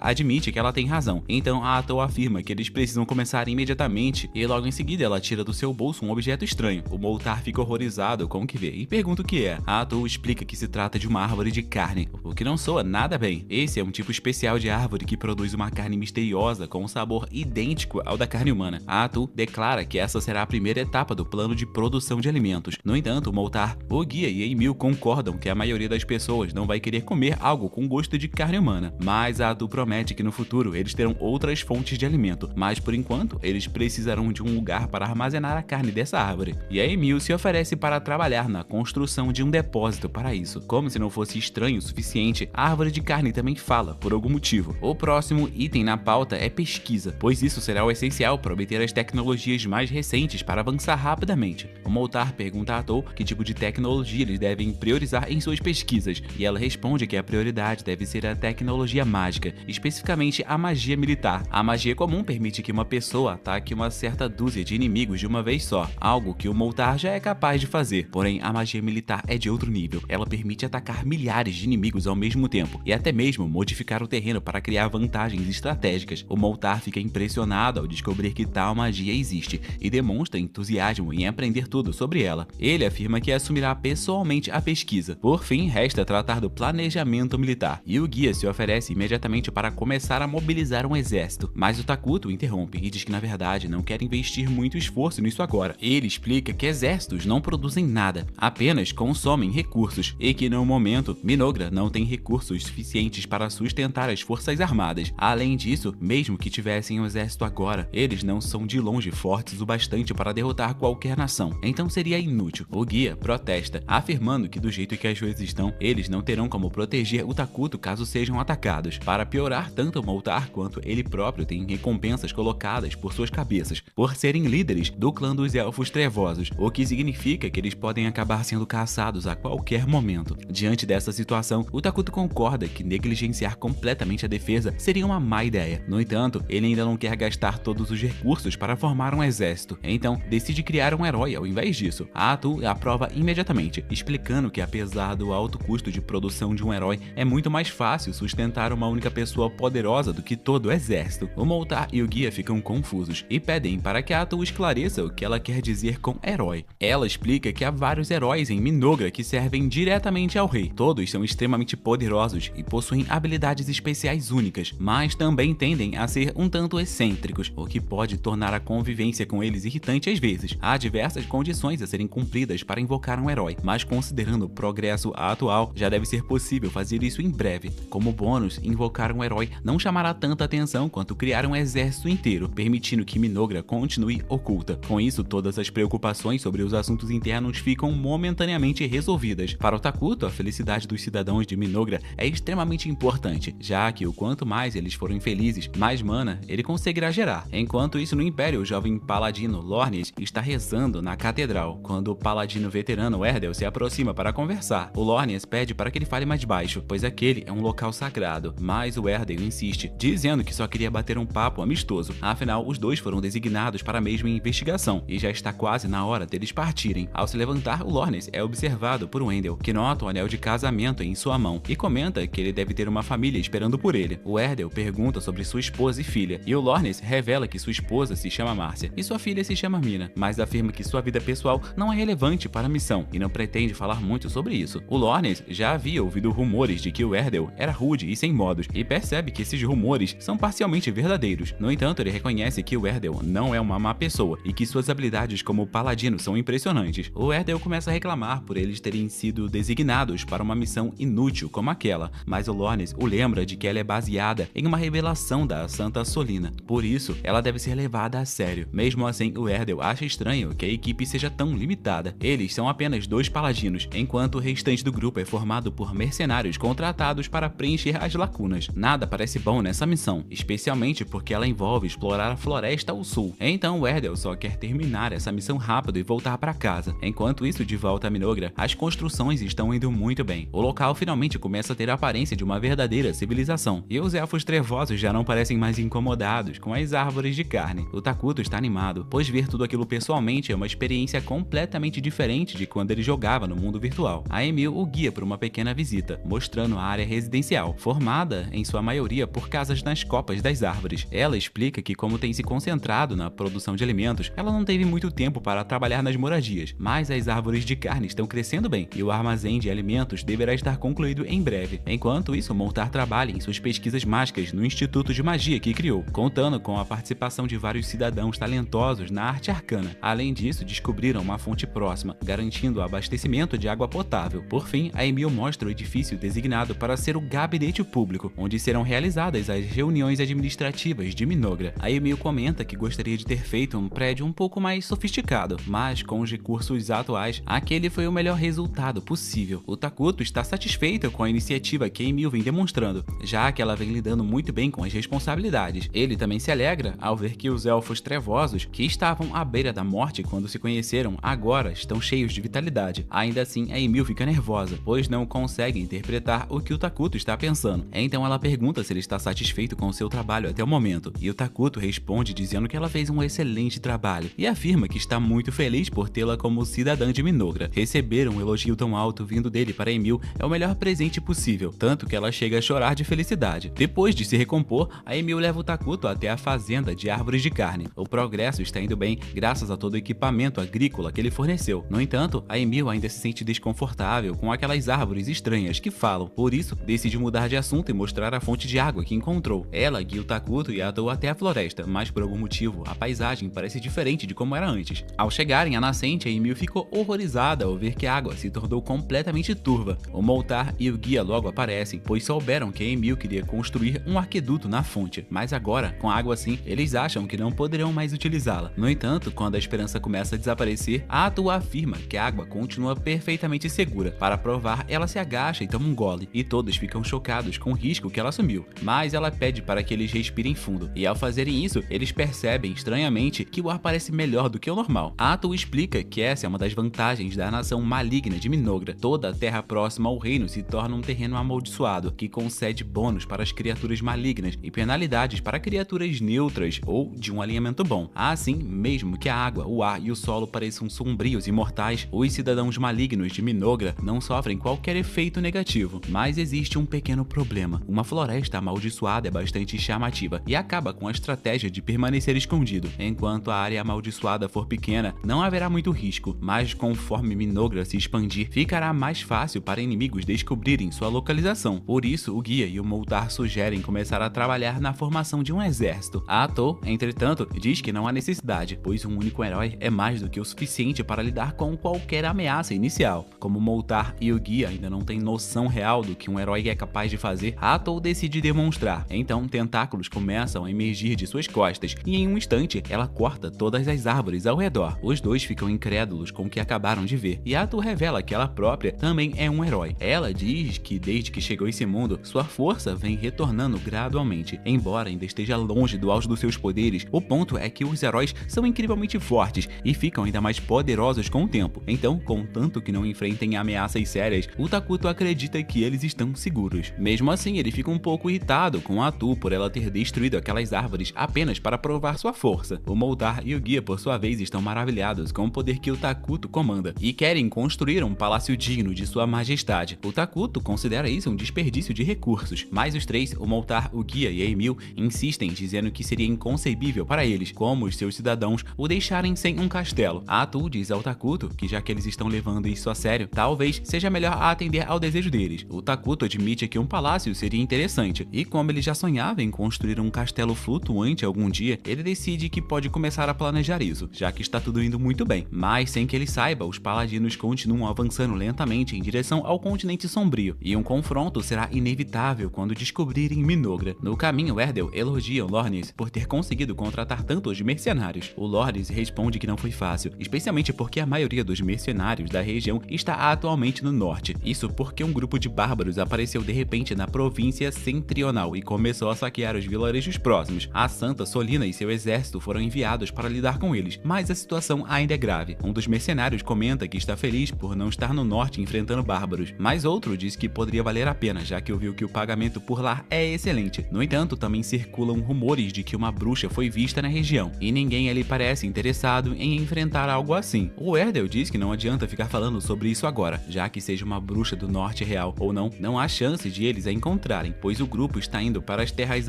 admite que ela tem razão, então a Atou afirma que eles precisam começar imediatamente e logo em seguida ela tira do seu bolso um objeto estranho. O Moltar fica horrorizado com o que vê e pergunta o que é. A Atou explica que se trata de uma árvore de carne, o que não soa nada bem. Esse é um tipo especial de árvore que produz uma carne misteriosa com um sabor idêntico ao da carne humana. A Atou declara que essa será a primeira etapa do plano de produção de alimentos. No entanto, o Moltar, o guia e Emil concordam que a maioria das pessoas não vai querer comer algo com gosto de carne humana, mas a Atou promete que no futuro eles terão outras fontes de alimento, mas por enquanto eles precisarão de um lugar para armazenar a carne dessa árvore. E a Emil se oferece para trabalhar na construção de um depósito para isso. Como se não fosse estranho o suficiente, a árvore de carne também fala, por algum motivo. O próximo item na pauta é pesquisa, pois isso será o essencial para obter as tecnologias mais recentes para avançar rapidamente. O Moltar pergunta a Atou que tipo de tecnologia eles devem priorizar em suas pesquisas, e ela responde que a prioridade deve ser a tecnologia mágica, especificamente a magia militar. A magia comum permite que uma pessoa ataque uma certa dúzia de inimigos de uma vez só, algo que o Moltar já é capaz de fazer. Porém, a magia militar é de outro nível. Ela permite atacar milhares de inimigos ao mesmo tempo e até mesmo modificar o terreno para criar vantagens estratégicas. O Moltar fica impressionado ao descobrir que tal magia existe e demonstra entusiasmo em aprender tudo sobre ela. Ele afirma que assumirá pessoalmente a pesquisa. Por fim, resta tratar do planejamento militar, e o guia se oferece imediatamente para começar a mobilizar um exército, mas o Takuto o interrompe e diz que na verdade não quer investir muito esforço nisso agora. Ele explica que exércitos não produzem nada, apenas consomem recursos, e que no momento Minogra não tem recursos suficientes para sustentar as forças armadas. Além disso, mesmo que tivessem um exército agora, eles não são de longe fortes o bastante para derrotar qualquer nação, então seria inútil. O guia protesta, afirmando que do jeito que as coisas estão, eles não terão como proteger o Takuto caso sejam atacados. Para piorar, tanto o Moltar quanto ele próprio têm recompensas colocadas por suas cabeças, por serem líderes do clã dos Elfos Trevosos, o que significa que eles podem acabar sendo caçados a qualquer momento. Diante dessa situação, o Takuto concorda que negligenciar completamente a defesa seria uma má ideia. No entanto, ele ainda não quer gastar todos os recursos para formar um exército, então decide criar um herói ao invés disso. A Atou aprova imediatamente, explicando que apesar do alto custo de produção de um herói, é muito mais fácil sustentar uma única pessoa poderosa do que todo o exército. O Moltar e o guia ficam confusos e pedem para que a Atou esclareça o que ela quer dizer com herói. Ela explica que há vários heróis em Minogra que servem diretamente ao rei. Todos são extremamente poderosos e possuem habilidades especiais únicas, mas também tendem a ser um tanto excêntricos, o que pode tornar a convivência com eles irritante às vezes. Há diversas condições a serem cumpridas para invocar um herói, mas considerando o progresso atual, já deve ser possível fazer isso em breve. Como bônus, invocar um herói não chamará tanta atenção quanto criar um exército inteiro, permitindo que Minogra continue oculta. Com isso, todas as preocupações sobre os assuntos internos ficam momentaneamente resolvidas. Para o Takuto, a felicidade dos cidadãos de Minogra é extremamente importante, já que o quanto mais eles forem felizes, mais mana ele conseguirá gerar. Enquanto isso, no Império, o jovem paladino Lornes está rezando na catedral, quando o paladino veterano Erdel se aproxima para conversar. O Lornes pede para que ele fale mais baixo, pois aquele é um local sagrado, mas o Erdel insiste, dizendo que só queria bater um papo amistoso. Afinal, os dois foram designados para a mesma investigação, e já está quase na hora deles partirem. Ao se levantar, o Lornes é observado por Wendel, que nota o anel de casamento em sua mão, e comenta que ele deve ter uma família esperando por ele. O Erdel pergunta sobre sua esposa e filha, e o Lornes revela que sua esposa se chama Márcia, e sua filha se chama Mina, mas afirma que sua vida pessoal não é relevante para a missão, e não pretende falar muito sobre isso. O Lornes já havia ouvido rumores de que o Erdel era rude e sem modos, e percebe que esses rumores são parcialmente verdadeiros. No entanto, ele reconhece que o Erdel não é uma má pessoa, e que suas habilidades como paladino são impressionantes. O Erdel começa a reclamar por eles terem sido designados para uma missão inútil como aquela, mas o Lornes o lembra de que ela é baseada em uma revelação da Santa Solina. Por isso, ela deve ser levada a sério. Mesmo assim, o Erdel acha estranho que a equipe seja tão limitada. Eles são apenas 2 paladinos, enquanto o restante do grupo é formado por mercenários contratados para preencher as lacunas. Nada parece bom nessa missão, especialmente porque ela envolve explorar a floresta ao sul. Então o Erdel só quer terminar essa missão rápido e voltar para casa. Enquanto isso, de volta a Minogra, as construções estão indo muito bem. O local finalmente começa a ter a aparência de uma verdadeira civilização, e os elfos trevosos já não parecem mais incomodados com as árvores de carne. O Takuto está animado, pois ver tudo aquilo pessoalmente é uma experiência completamente diferente de quando ele jogava jogava no mundo virtual. A Emil o guia por uma pequena visita, mostrando a área residencial, formada em sua maioria por casas nas copas das árvores. Ela explica que, como tem se concentrado na produção de alimentos, ela não teve muito tempo para trabalhar nas moradias, mas as árvores de carne estão crescendo bem e o armazém de alimentos deverá estar concluído em breve. Enquanto isso, Moltar trabalha em suas pesquisas mágicas no Instituto de Magia que criou, contando com a participação de vários cidadãos talentosos na arte arcana. Além disso, descobriram uma fonte próxima, garantindo o abastecimento de água potável. Por fim, a Emil mostra o edifício designado para ser o gabinete público, onde serão realizadas as reuniões administrativas de Minogra. A Emil comenta que gostaria de ter feito um prédio um pouco mais sofisticado, mas com os recursos atuais, aquele foi o melhor resultado possível. O Takuto está satisfeito com a iniciativa que a Emil vem demonstrando, já que ela vem lidando muito bem com as responsabilidades. Ele também se alegra ao ver que os elfos trevosos, que estavam à beira da morte quando se conheceram, agora estão cheios de vitalidade. Ainda assim, a Emil fica nervosa, pois não consegue interpretar o que o Takuto está pensando. Então ela pergunta se ele está satisfeito com o seu trabalho até o momento, e o Takuto responde dizendo que ela fez um excelente trabalho, e afirma que está muito feliz por tê-la como cidadã de Minogra. Receber um elogio tão alto vindo dele para Emil é o melhor presente possível, tanto que ela chega a chorar de felicidade. Depois de se recompor, a Emil leva o Takuto até a fazenda de árvores de carne. O progresso está indo bem graças a todo o equipamento agrícola que ele forneceu. No entanto, a Emil ainda se sente desconfortável com aquelas árvores estranhas que falam. Por isso, decide mudar de assunto e mostrar a fonte de água que encontrou. Ela guia o Takuto e atou até a floresta, mas por algum motivo, a paisagem parece diferente de como era antes. Ao chegarem à nascente, a Emil ficou horrorizada ao ver que a água se tornou completamente turva. O Moltar e o guia logo aparecem, pois souberam que a Emil queria construir um aqueduto na fonte, mas agora, com a água assim, eles acham que não poderão mais utilizá-la. No entanto, quando a esperança começa a desaparecer, a Atu afirma que a água continua perfeitamente segura. Para provar, ela se agacha e toma um gole, e todos ficam chocados com o risco que ela assumiu. Mas ela pede para que eles respirem fundo, e ao fazerem isso, eles percebem estranhamente que o ar parece melhor do que o normal. A Atu explica que essa é uma das vantagens da nação maligna de Minogra. Toda a terra próxima ao reino se torna um terreno amaldiçoado, que concede bônus para as criaturas malignas e penalidades para criaturas neutras ou de um alinhamento bom. Assim, mesmo que a água, o ar e o solo pareçam sombrios e mortais, os cidadãos malignos de Minogra não sofrem qualquer efeito negativo. Mas existe um pequeno problema. Uma floresta amaldiçoada é bastante chamativa e acaba com a estratégia de permanecer escondido. Enquanto a área amaldiçoada for pequena, não haverá muito risco, mas conforme Minogra se expandir, ficará mais fácil para inimigos descobrirem sua localização. Por isso, o guia e o Moltar sugerem começar a trabalhar na formação de um exército. A Atou, entretanto, diz que não há necessidade, pois um único herói é mais do que o suficiente para lidar com qualquer ameaça inicial. Como Moltar e o guia ainda não têm noção real do que um herói é capaz de fazer, a Atou decide demonstrar. Então, tentáculos começam a emergir de suas costas e em um instante ela corta todas as árvores ao redor. Os dois ficam incrédulos com o que acabaram de ver e a Atou revela que ela própria também é um herói. Ela diz que desde que chegou a esse mundo, sua força vem retornando gradualmente. Embora ainda esteja longe do auge dos seus poderes, o ponto é que os heróis são incrivelmente fortes e ficam ainda mais poderosos com o tempo. Então, contanto que não enfrentem ameaças sérias, o Takuto acredita que eles estão seguros. Mesmo assim, ele fica um pouco irritado com a Atu por ela ter destruído aquelas árvores apenas para provar sua força. O Moltar e o guia, por sua vez, estão maravilhados com o poder que o Takuto comanda e querem construir um palácio digno de sua majestade. O Takuto considera isso um desperdício de recursos, mas os três, o Moltar, o guia e a Emil, insistem dizendo que seria inconcebível para eles, como os seus cidadãos, o deixarem sem um castelo. A Atu diz ao Takuto que já que eles estão levando isso a sério, talvez seja melhor atender ao desejo deles. O Takuto admite que um palácio seria interessante, e como ele já sonhava em construir um castelo flutuante algum dia, ele decide que pode começar a planejar isso, já que está tudo indo muito bem. Mas sem que ele saiba, os paladinos continuam avançando lentamente em direção ao continente sombrio, e um confronto será inevitável quando descobrirem Minogra. No caminho, Erdel elogia o Lornis por ter conseguido contratar tantos mercenários. O Lornis responde que não foi fácil, especialmente porque a maioria dos mercenários da região está atualmente no norte. Isso porque um grupo de bárbaros apareceu de repente na província setentrional e começou a saquear os vilarejos próximos. A Santa Solina e seu exército foram enviados para lidar com eles, mas a situação ainda é grave. Um dos mercenários comenta que está feliz por não estar no norte enfrentando bárbaros, mas outro diz que poderia valer a pena, já que ouviu que o pagamento por lá é excelente. No entanto, também circulam rumores de que uma bruxa foi vista na região, e ninguém ali parece interessado em enfrentar algo assim. O Erdel diz que não adianta ficar falando sobre isso agora, já que seja uma bruxa do norte real ou não, não há chance de eles a encontrarem, pois o grupo está indo para as terras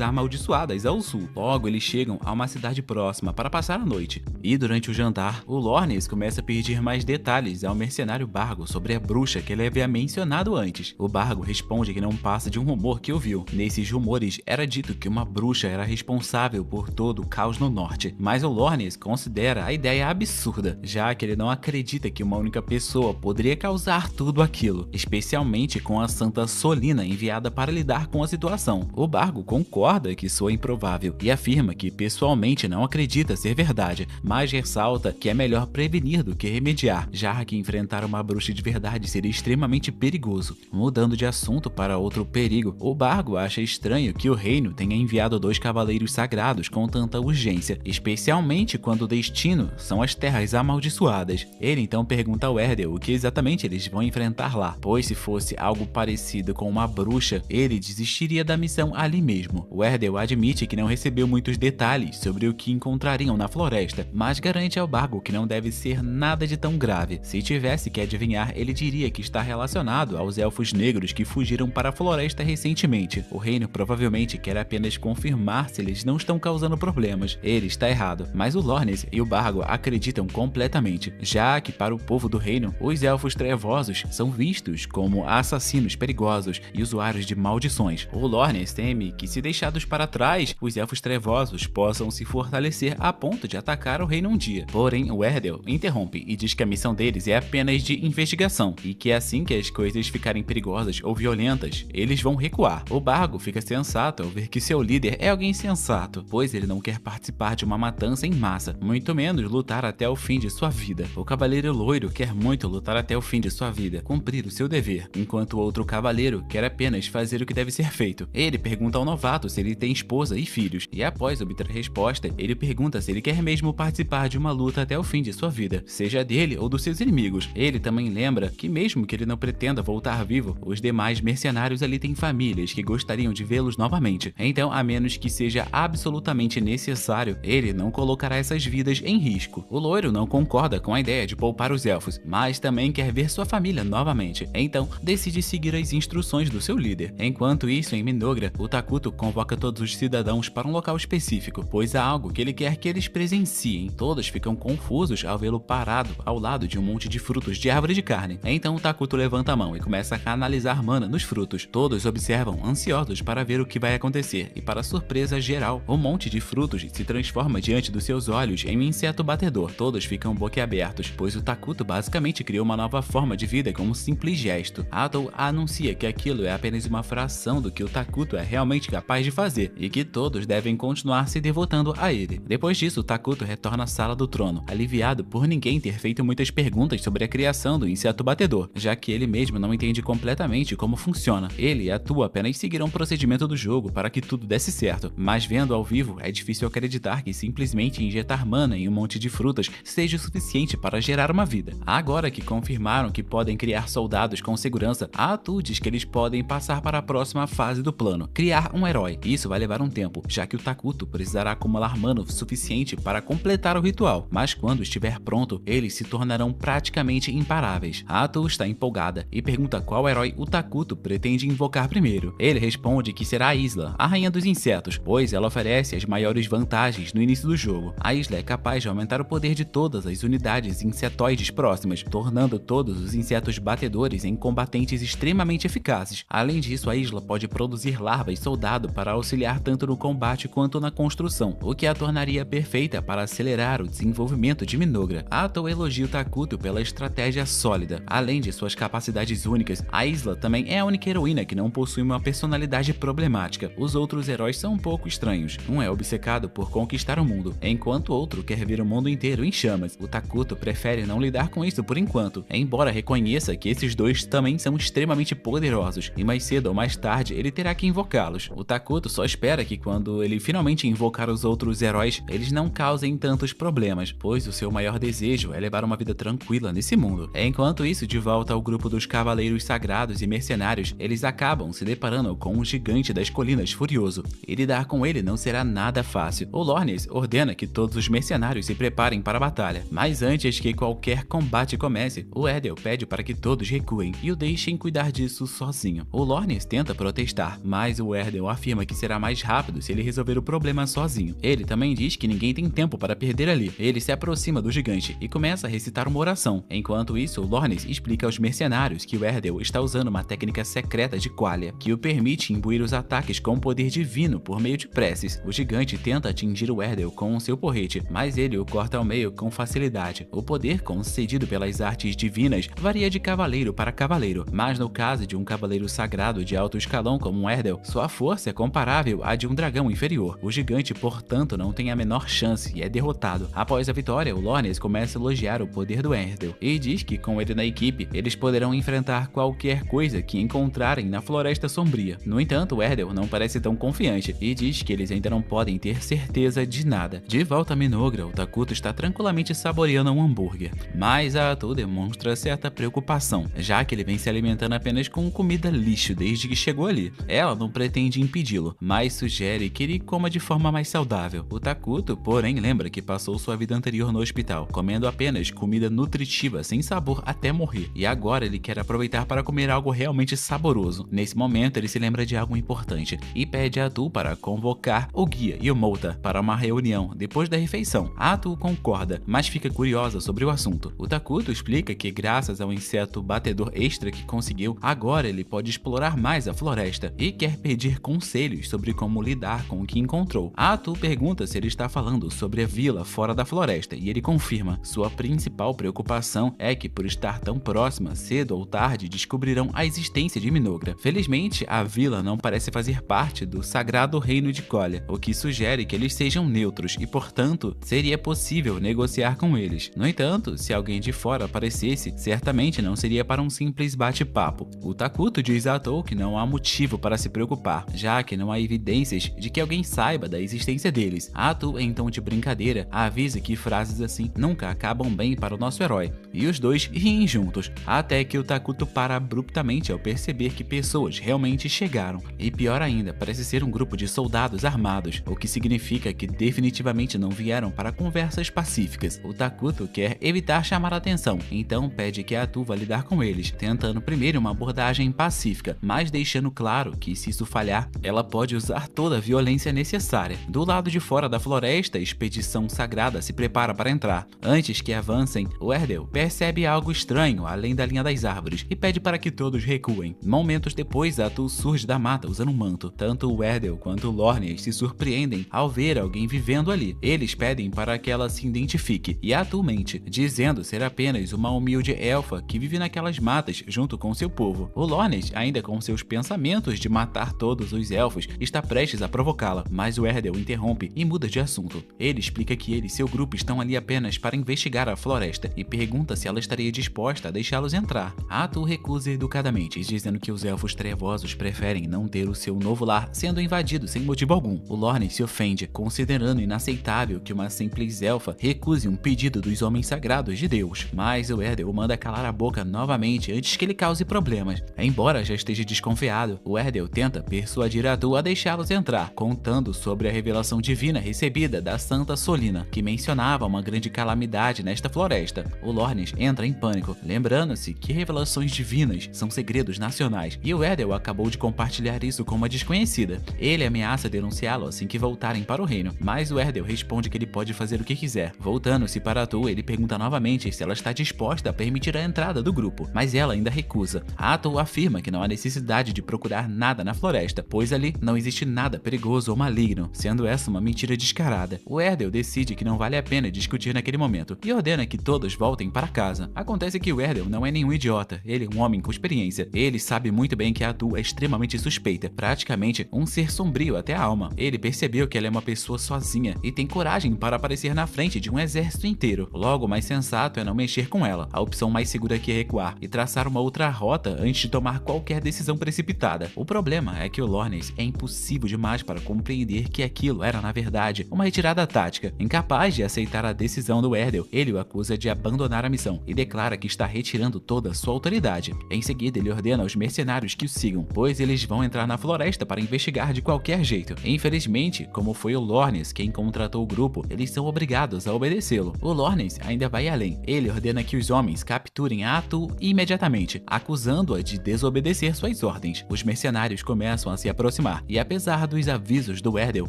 amaldiçoadas ao sul. Logo, eles chegam a uma cidade próxima para passar a noite. E durante o jantar, o Lornes começa a pedir mais detalhes ao mercenário Bargo sobre a bruxa que ele havia mencionado antes. O Bargo responde que não passa de um rumor que ouviu. Nesses rumores, era dito que uma bruxa era responsável por todo o caos no norte, mas o Lornes considera a ideia absurda, já que ele não acredita que uma única pessoa poderia causar tudo aquilo, especialmente com a Santa Solina enviada para lidar com a situação. O Bargo concorda que soa improvável e afirma que pessoalmente não acredita ser verdade, mas ressalta que é melhor prevenir do que remediar, já que enfrentar uma bruxa de verdade seria extremamente perigoso. Mudando de assunto para outro perigo, o Bargo acha estranho que o reino tenha enviado 2 cavaleiros sagrados com tanta urgência, especialmente quando o destino são as terras amaldiçoadas. Ele então pergunta ao Erdel o que exatamente eles vão enfrentar lá, pois se fosse algo parecido com uma bruxa, ele desistiria da missão ali mesmo. O Erdel admite que não recebeu muitos detalhes sobre o que encontrariam na floresta, mas garante ao Bargo que não deve ser nada de tão grave. Se tivesse que adivinhar, ele diria que está relacionado aos elfos negros que fugiram para a floresta recentemente. O reino provavelmente quer apenas confirmar se eles não estão causando problemas. Ele está errado, mas o Lornes e o Bargo acreditam completamente, já que para o povo do reino, os elfos trevosos são vistos como assassinos perigosos e usuários de maldições. O Lornes teme que, se deixados para trás, os elfos trevosos possam se fortalecer a ponto de atacar o reino um dia. Porém, o Erdel interrompe e diz que a missão deles é apenas de investigação e que assim que as coisas ficarem perigosas ou violentas, eles vão recuar. O Bargo fica sensato ao ver que seu líder é alguém sensato, pois ele não quer participar de uma matança em massa, muito menos lutar até o fim de sua vida. O Cavaleiro Loiro quer muito lutar até o fim de sua vida, cumprir o seu dever, enquanto o outro cavaleiro quer apenas fazer o que deve ser feito. Ele pergunta ao novato se ele tem esposa e filhos, e após obter a resposta, ele pergunta se ele quer mesmo participar de uma luta até o fim de sua vida, seja dele ou dos seus inimigos. Ele também lembra que mesmo que ele não pretenda voltar vivo, os demais mercenários ali têm famílias que gostariam de vê-los novamente. Então, a menos que seja absolutamente necessário, ele não colocará essas vidas em risco. O loiro não concorda com a ideia de poupar os elfos, mas também quer ver sua família novamente. Então, decide seguir as instruções do seu líder. Enquanto isso, em Minogra, o Takuto convoca todos os cidadãos para um local específico, pois há algo que ele quer que eles presenciem. Todos ficam confusos ao vê-lo parado ao lado de um monte de frutos de árvore de carne. Então o Takuto levanta a mão e começa a canalizar mana nos frutos. Todos observam ansiosos para ver o que vai acontecer e, para surpresa geral, o monte de frutos se transforma diante dos seus olhos em um inseto batedor. Todos ficam boquiabertos, pois o Takuto basicamente criou uma nova forma de vida com um simples gesto. Atou anuncia que aquilo é apenas uma fração do que o Takuto é realmente capaz de fazer e que todos devem continuar se devotando a ele. Depois disso, o Takuto retorna à sala do trono, aliviado por ninguém ter feito muitas perguntas sobre a criação do inseto batedor, já que ele mesmo não entende completamente como funciona. Ele e a Tua apenas seguiram o procedimento do jogo para que tudo desse certo, mas vendo ao vivo é difícil acreditar que simplesmente injetar mana em um monte de frutas seja o suficiente para gerar uma vida. Agora que confirmaram que podem criar soldados com segurança, a Atu diz que eles podem passar para a próxima fase do plano, criar um herói. Isso vai levar um tempo, já que o Takuto precisará acumular mana o suficiente para completar o ritual, mas quando estiver pronto, eles se tornarão praticamente imparáveis. A Atu está empolgada e pergunta qual herói o Takuto pretende invocar primeiro. Ele responde que será a Isla, a rainha dos insetos, pois ela oferece as maiores vantagens no início do jogo. A Isla é capaz de aumentar o poder de todas as unidades insetoides próximas, tornando todos os insetos batedores em combatentes extremamente eficazes. Além disso, a Isla pode produzir larvas soldado para auxiliar tanto no combate quanto na construção, o que a tornaria perfeita para acelerar o desenvolvimento de Minogra. Atou elogia o Takuto pela estratégia sólida. Além de suas capacidades únicas, a Isla também é a única heroína que não possui uma personalidade problemática. Os outros heróis são um pouco estranhos. Um é obcecado por conquistar o mundo, enquanto o outro quer ver o mundo inteiro em chamas. O Takuto prefere não lidar com isso por enquanto, embora reconheça que esses dois também são extremamente poderosos, e mais cedo ou mais tarde ele terá que invocá-los. O Takuto só espera que quando ele finalmente invocar os outros heróis, eles não causem tantos problemas, pois o seu maior desejo é levar uma vida tranquila nesse mundo. Enquanto isso, de volta ao grupo dos Cavaleiros Sagrados e Mercenários, eles acabam se deparando com um gigante das colinas furioso, e lidar com ele não será nada fácil. O Lornes ordena que todos os mercenários se preparem para a batalha, mas antes que qualquer combate combate comece, o Erdel pede para que todos recuem e o deixem cuidar disso sozinho. O Lornes tenta protestar, mas o Erdel afirma que será mais rápido se ele resolver o problema sozinho. Ele também diz que ninguém tem tempo para perder ali. Ele se aproxima do gigante e começa a recitar uma oração. Enquanto isso, o Lornes explica aos mercenários que o Erdel está usando uma técnica secreta de qualia, que o permite imbuir os ataques com poder divino por meio de preces. O gigante tenta atingir o Erdel com o seu porrete, mas ele o corta ao meio com facilidade. O poder concedido pelas artes divinas varia de cavaleiro para cavaleiro, mas no caso de um cavaleiro sagrado de alto escalão como um Erdel, sua força é comparável à de um dragão inferior. O gigante, portanto, não tem a menor chance e é derrotado. Após a vitória, o Lornes começa a elogiar o poder do Erdel e diz que com ele na equipe, eles poderão enfrentar qualquer coisa que encontrarem na Floresta Sombria. No entanto, o Erdel não parece tão confiante e diz que eles ainda não podem ter certeza de nada. De volta a Minogra, o Takuto está tranquilamente saboreando um hambúrguer, mas a Atu demonstra certa preocupação, já que ele vem se alimentando apenas com comida lixo desde que chegou ali. Ela não pretende impedi-lo, mas sugere que ele coma de forma mais saudável. O Takuto, porém, lembra que passou sua vida anterior no hospital, comendo apenas comida nutritiva sem sabor até morrer, e agora ele quer aproveitar para comer algo realmente saboroso. Nesse momento, ele se lembra de algo importante e pede a Atu para convocar o guia e o Mouta para uma reunião depois da refeição. A Atu concorda, mas fica curiosa sobre o assunto. O Takuto explica que graças ao inseto batedor extra que conseguiu, agora ele pode explorar mais a floresta e quer pedir conselhos sobre como lidar com o que encontrou. A Atu pergunta se ele está falando sobre a vila fora da floresta e ele confirma. Sua principal preocupação é que por estar tão próxima, cedo ou tarde descobrirão a existência de Minogra. Felizmente, a vila não parece fazer parte do sagrado reino de Qualia, o que sugere que eles sejam neutros e, portanto, seria possível negociar com eles. No entanto, se alguém de fora aparecesse, certamente não seria para um simples bate-papo. O Takuto diz a Atu que não há motivo para se preocupar, já que não há evidências de que alguém saiba da existência deles. A Atu, em tom de brincadeira, avisa que frases assim nunca acabam bem para o nosso herói, e os dois riem juntos, até que o Takuto para abruptamente ao perceber que pessoas realmente chegaram. E pior ainda, parece ser um grupo de soldados armados, o que significa que definitivamente não vieram para conversas pacíficas. O Takuto quer evitar chamar a atenção, então pede que a Atu vá lidar com eles, tentando primeiro uma abordagem pacífica, mas deixando claro que se isso falhar, ela pode usar toda a violência necessária. Do lado de fora da floresta, a expedição sagrada se prepara para entrar. Antes que avancem, o Erdel percebe algo estranho além da linha das árvores e pede para que todos recuem. Momentos depois, a Atu surge da mata usando um manto. Tanto o Erdel quanto o Lornes se surpreendem ao ver alguém vivendo ali. Eles pedem para que ela se identifique e a Atu mente, dizendo ser apenas uma humilde elfa que vive naquelas matas junto com seu povo. O Lornes, ainda com seus pensamentos de matar todos os elfos, está prestes a provocá-la, mas o Erdel interrompe e muda de assunto. Ele explica que ele e seu grupo estão ali apenas para investigar a floresta e pergunta se ela estaria disposta a deixá-los entrar. A Atu recusa educadamente, dizendo que os elfos trevosos preferem não ter o seu novo lar sendo invadido sem motivo algum. O Lornes se ofende, considerando inaceitável que uma simples elfa recuse um pedido dos homens sagrados de Deus, mas o Erdel manda calar a boca novamente antes que ele cause problemas. Embora já esteja desconfiado, o Erdel tenta persuadir a Atu a deixá-los entrar, contando sobre a revelação divina recebida da Santa Solina, que mencionava uma grande calamidade nesta floresta. O Lornes entra em pânico, lembrando-se que revelações divinas são segredos nacionais, e o Erdel acabou de compartilhar isso com uma desconhecida. Ele ameaça denunciá-lo assim que voltarem para o reino, mas o Erdel responde que ele pode fazer o que quiser. Voltando-se para a Atu, ele pergunta novamente se ela está disposta a permitir a entrada do grupo, mas ela ainda recusa. A Atu afirma que não há necessidade de procurar nada na floresta, pois ali não existe nada perigoso ou maligno, sendo essa uma mentira descarada. O Erdel decide que não vale a pena discutir naquele momento e ordena que todos voltem para casa. Acontece que o Erdel não é nenhum idiota, ele é um homem com experiência. Ele sabe muito bem que a Atu é extremamente suspeita, praticamente um ser sombrio até a alma. Ele percebeu que ela é uma pessoa sozinha e tem coragem para aparecer na frente de um exército inteiro. Logo, o mais sensato é não mexer com ela. A opção mais segura aqui é recuar e traçar uma outra rota antes de tomar qualquer decisão precipitada. O problema é que o Lornes é impossível demais para compreender que aquilo era, na verdade, uma retirada tática. Incapaz de aceitar a decisão do Erdel, ele o acusa de abandonar a missão e declara que está retirando toda a sua autoridade. Em seguida, ele ordena aos mercenários que o sigam, pois eles vão entrar na floresta para investigar de qualquer jeito. Infelizmente, como foi o Lornes quem contratou o grupo, eles são obrigados a obedecê-lo. O Lornes ainda vai além. Ele ordena que os homens capturem a Atu imediatamente, acusando-a de desobedecer suas ordens. Os mercenários começam a se aproximar, e apesar dos avisos do Erdel,